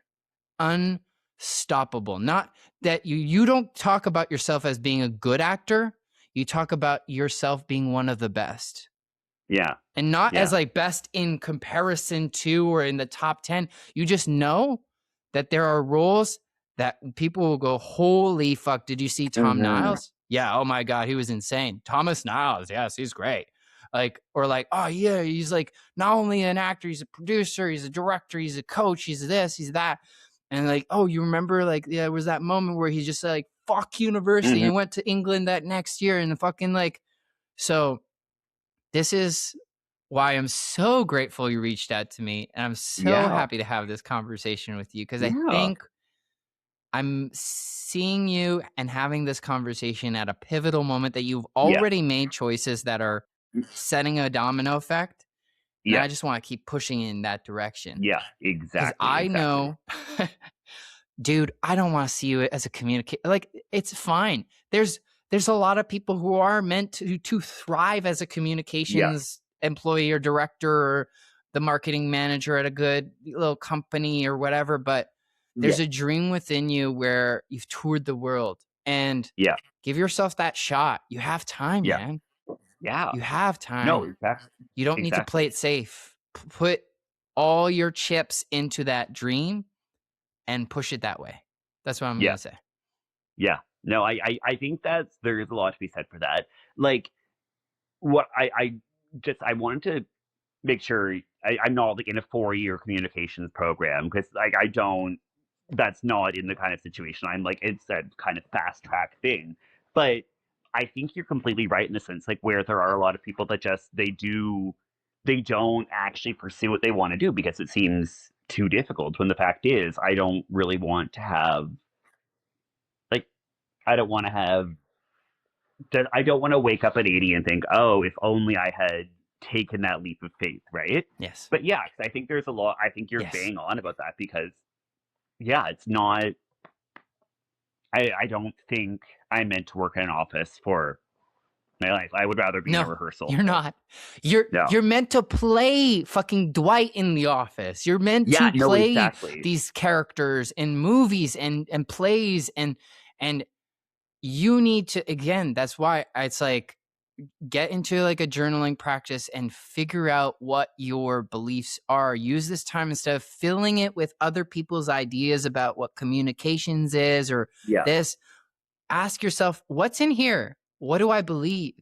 S1: Unstoppable. Not that you don't talk about yourself as being a good actor. You talk about yourself being one of the best.
S2: Yeah.
S1: And not as
S2: Yeah.
S1: like best in comparison to or in the top 10. You just know that there are roles that people will go, holy fuck, did you see Thom
S2: Hmm.
S1: Niles? Yeah, oh my God, he was insane. Thomas Niles, yes, he's great. Like, or like, oh yeah, he's like not only an actor, he's a producer, he's a director, he's a coach, he's this, he's that. And like, oh, you remember like, yeah, there was that moment where he just like, fuck university
S2: Hmm.
S1: and went to England that next year and the fucking like, so this is why I'm so grateful you reached out to me. And I'm so
S2: Yeah.
S1: happy to have this conversation with you because I
S2: Yeah.
S1: think I'm seeing you and having this conversation at a pivotal moment that you've
S2: Yeah.
S1: already made choices that are setting a domino effect. And
S2: Yeah.
S1: I just want to keep pushing in that direction
S2: Yeah.
S1: because
S2: Exactly.
S1: I
S2: Exactly.
S1: know dude, I don't want to see you as a communicator. Like it's fine. There's a lot of people who are meant to thrive as a
S2: Yeah.
S1: communications employee or director or the marketing manager at a good little company or whatever, but
S2: Yeah.
S1: there's a dream within you where you've toured the world and
S2: Yeah.
S1: give yourself that shot. You have time,
S2: Yeah.
S1: man.
S2: Yeah.
S1: You have
S2: No,
S1: time.
S2: exactly.
S1: You don't need to
S2: Exactly.
S1: play it safe. Put all your chips into that dream and push it that way. That's what I'm going
S2: Yeah.
S1: to say.
S2: Yeah. No, I think that's there's a lot to be said for that. Like what I wanted to make sure I'm not like in a 4 year communications program because like I don't that's not in the kind of situation I'm like it's a kind of fast track thing. But I think you're completely right in the sense like where there are a lot of people that just they don't actually pursue what they want to do because it seems too difficult when the fact is I don't really want to have like I don't want to have I don't want to wake up at 80 and think, oh, if only I had taken that leap of faith, right?
S1: Yes.
S2: But yeah, 'cause I think there's a lot. I think you're
S1: Yes.
S2: bang on about that because yeah, it's not. I don't think I'm meant to work in an office for my life. I would rather be in a
S1: No,
S2: rehearsal.
S1: you're not. You're
S2: No.
S1: you're meant to play fucking Dwight in The Office. You're meant
S2: Yeah.
S1: to
S2: No.
S1: play
S2: Exactly.
S1: these characters in movies and plays and you need to again, that's why it's like get into like a journaling practice and figure out what your beliefs are. Use this time instead of filling it with other people's ideas about what communications is or
S2: Yeah.
S1: this. Ask yourself, what's in here? What do I believe?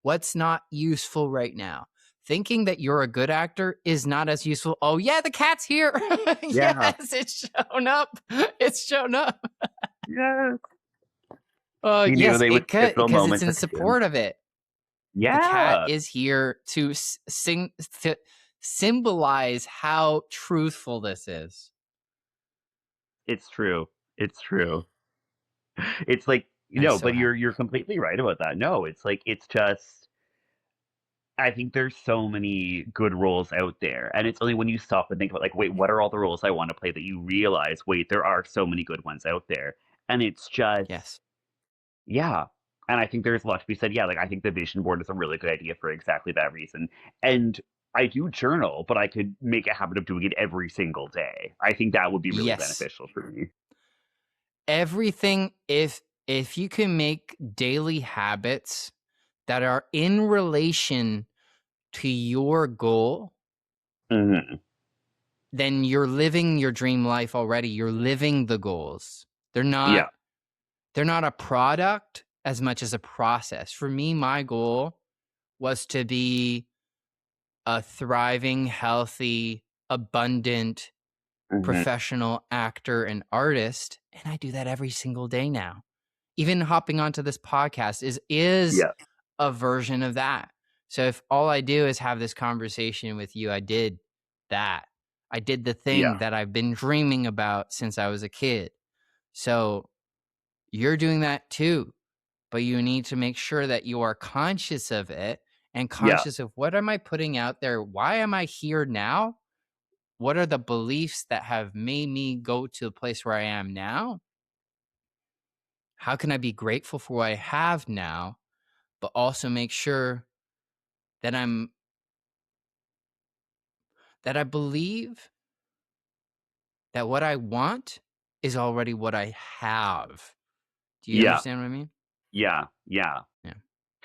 S1: What's not useful right now? Thinking that you're a good actor is not as useful. Oh, yeah, the cat's here.
S2: Yeah.
S1: Yes, it's shown up. It's shown up.
S2: Yeah. We knew
S1: Yes,
S2: they would
S1: it
S2: skip
S1: could
S2: the
S1: because
S2: moment
S1: it's
S2: to
S1: in
S2: come.
S1: support of it. The cat
S2: Yeah.
S1: is here to to symbolize how truthful this is.
S2: It's true. It's true. It's like
S1: I'm
S2: no,
S1: so
S2: but
S1: happy.
S2: you're completely right about that. No, it's like it's just I think there's so many good roles out there, and it's only when you stop and think about like, wait, what are all the roles I want to play that you realize, wait, there are so many good ones out there, and it's just,
S1: Yes.
S2: yeah. And I think there's a lot to be said. Yeah, like I think the vision board is a really good idea for exactly that reason. And I do journal, but I could make a habit of doing it every single day. I think that would be really
S1: Yes.
S2: beneficial for me.
S1: Everything if you can make daily habits that are in relation to your goal,
S2: Hmm.
S1: then you're living your dream life already. You're living the goals. They're
S2: Yeah.
S1: not they're not a product as much as a process. For me, my goal was to be a thriving, healthy, abundant,
S2: Hmm.
S1: professional actor and artist, and I do that every single day now. Even hopping onto this podcast is
S2: Yeah.
S1: a version of that. So if all I do is have this conversation with you, I did that. I did the thing
S2: Yeah.
S1: that I've been dreaming about since I was a kid. So you're doing that too, but you need to make sure that you are conscious of it and
S2: Yeah.
S1: conscious of what am I putting out there? Why am I here now? What are the beliefs that have made me go to the place where I am now? How can I be grateful for what I have now, but also make sure that I believe that what I want is already what I have. Do you
S2: Yeah.
S1: understand what I mean?
S2: Yeah. Yeah.
S1: Yeah.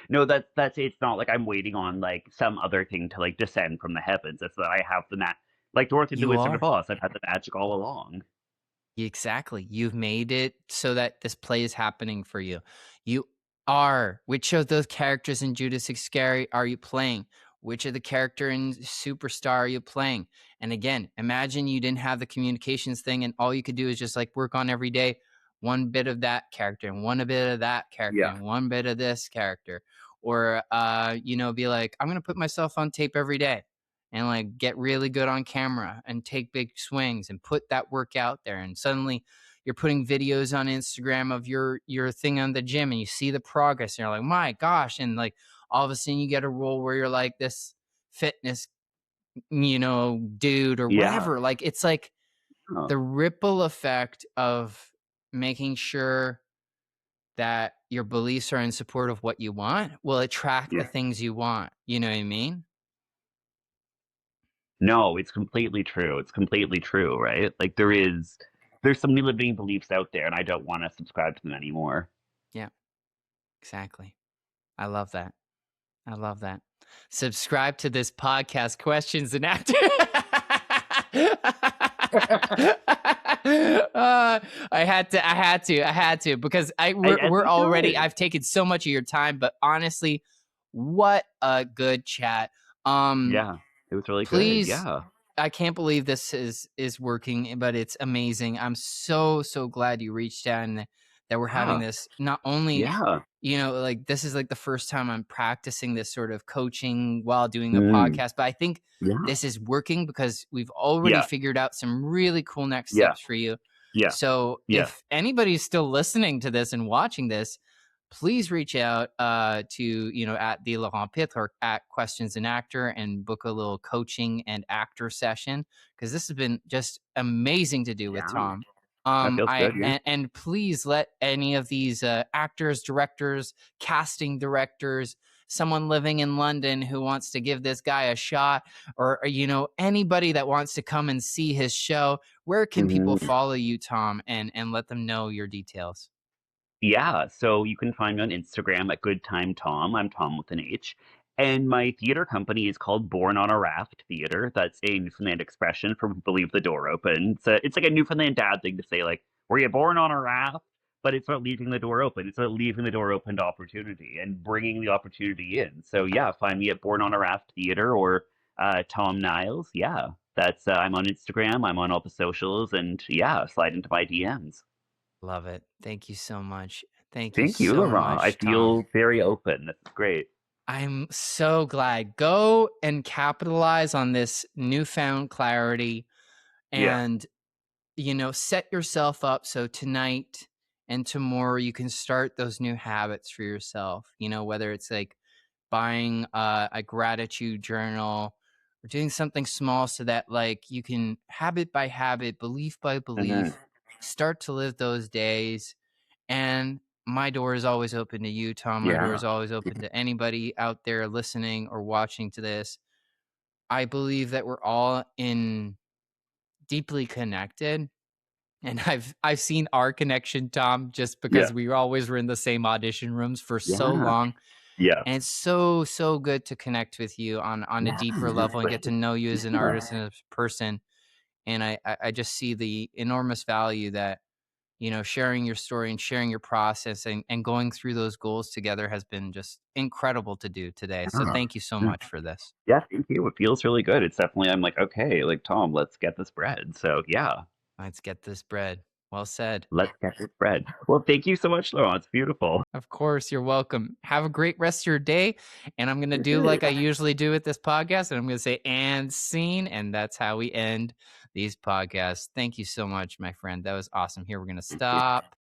S2: No, that's it's not like I'm waiting on like some other thing to like descend from the heavens. It's that I have the like Dorothy the
S1: You
S2: Wizard of
S1: are.
S2: Oz. I've had the magic all along.
S1: Exactly. You've made it so that this play is happening for you. You are. Which of those characters in Judas Iscariot are you playing? Which of the character in Superstar are you playing? And again, imagine you didn't have the communications thing and all you could do is just like work on every day one bit of that character and one bit of that character
S2: Yeah.
S1: and one bit of this character. Or be like, I'm gonna put myself on tape every day and like get really good on camera and take big swings and put that work out there, and suddenly you're putting videos on Instagram of your thing on the gym and you see the progress and you're like, my gosh. And like all of a sudden you get a role where you're like this fitness dude or
S2: Yeah.
S1: whatever. Like it's like
S2: Oh,
S1: the ripple effect of making sure that your beliefs are in support of what you want will attract the
S2: yeah.
S1: things you want, you know what I mean?
S2: No, it's completely true. It's completely true, right? Like there's so many limiting beliefs out there, and I don't want to subscribe to them anymore.
S1: Yeah, exactly. I love that. I love that. Subscribe to this podcast, Questions and Actor. I had to, because
S2: As
S1: we're
S2: you
S1: already.
S2: should.
S1: I've taken so much of your time, but honestly, what a good chat. Um,
S2: Yeah, it was really good.
S1: Please,
S2: Yeah.
S1: I can't believe this is working, but it's amazing. I'm so glad you reached out and that we're having
S2: Yeah.
S1: this. Not only,
S2: Yeah.
S1: like this is like the first time I'm practicing this sort of coaching while doing the
S2: Mm.
S1: podcast, but I think
S2: Yeah.
S1: this is working because we've already
S2: Yeah.
S1: figured out some really cool next
S2: Yeah.
S1: steps for you.
S2: Yeah.
S1: So
S2: Yeah.
S1: if anybody's still listening to this and watching this, please reach out to at the Laurent Pitre or at Questions and Actor and book a little coaching and actor session, because this has been just amazing to do with
S2: Yeah.
S1: Thom.
S2: That feels
S1: I
S2: good. Yeah.
S1: and please let any of these actors, directors, casting directors, someone living in London who wants to give this guy a shot, or anybody that wants to come and see his show, where can people
S2: Hmm.
S1: follow you, Thom, and let them know your details?
S2: Yeah, so you can find me on Instagram at Good Time Tom. I'm Tom with an H. And my theater company is called Born on a Raft Theater. That's a Newfoundland expression for people leave the door open. So it's like a Newfoundland dad thing to say, like, were you born on a raft? But it's about leaving the door open. It's about leaving the door open to opportunity and bringing the opportunity in. So yeah, find me at Born on a Raft Theater or Thom Niles. Yeah, that's I'm on Instagram. I'm on all the socials, and yeah, slide into my DMs.
S1: Love it. Thank you so much. Thank you
S2: Thank you,
S1: so
S2: Laurent. I
S1: much, Thom.
S2: feel very open. This is great.
S1: I'm so glad. Go and capitalize on this newfound clarity
S2: Yeah.
S1: and, set yourself up so tonight and tomorrow you can start those new habits for yourself. Whether it's like buying a gratitude journal or doing something small so that like you can habit by habit, belief by
S2: Hmm.
S1: belief, start to live those days. And my door is always open to you, Thom. My door
S2: Yeah.
S1: is always
S2: Yeah.
S1: open to anybody out there listening or watching to this. I believe that we're all in deeply connected. And I've seen our connection, Thom, just because
S2: Yeah.
S1: we always were in the same audition rooms for so
S2: Yeah.
S1: long.
S2: Yeah.
S1: And it's so good to connect with you on a
S2: Yeah.
S1: deeper level and get to know you as an
S2: Yeah.
S1: artist and a person. And I just see the enormous value that sharing your story and sharing your process and going through those goals together has been just incredible to do today. So
S2: Yeah.
S1: thank you so
S2: Yeah.
S1: much for this.
S2: Yeah, thank you. It feels really good. It's definitely I'm like, "Okay, like, Tom, let's get this bread." So, yeah,
S1: Let's get this bread. Well said.
S2: let's get this bread. Well, thank you so much, Laurent. It's beautiful.
S1: Of course, you're welcome. Have a great rest of your day. And I'm going to
S2: You
S1: do
S2: too.
S1: like I usually do with this podcast. And I'm going to say, and scene. And that's how we end these podcasts. Thank you so much, my friend. That was awesome. Here, we're going to stop.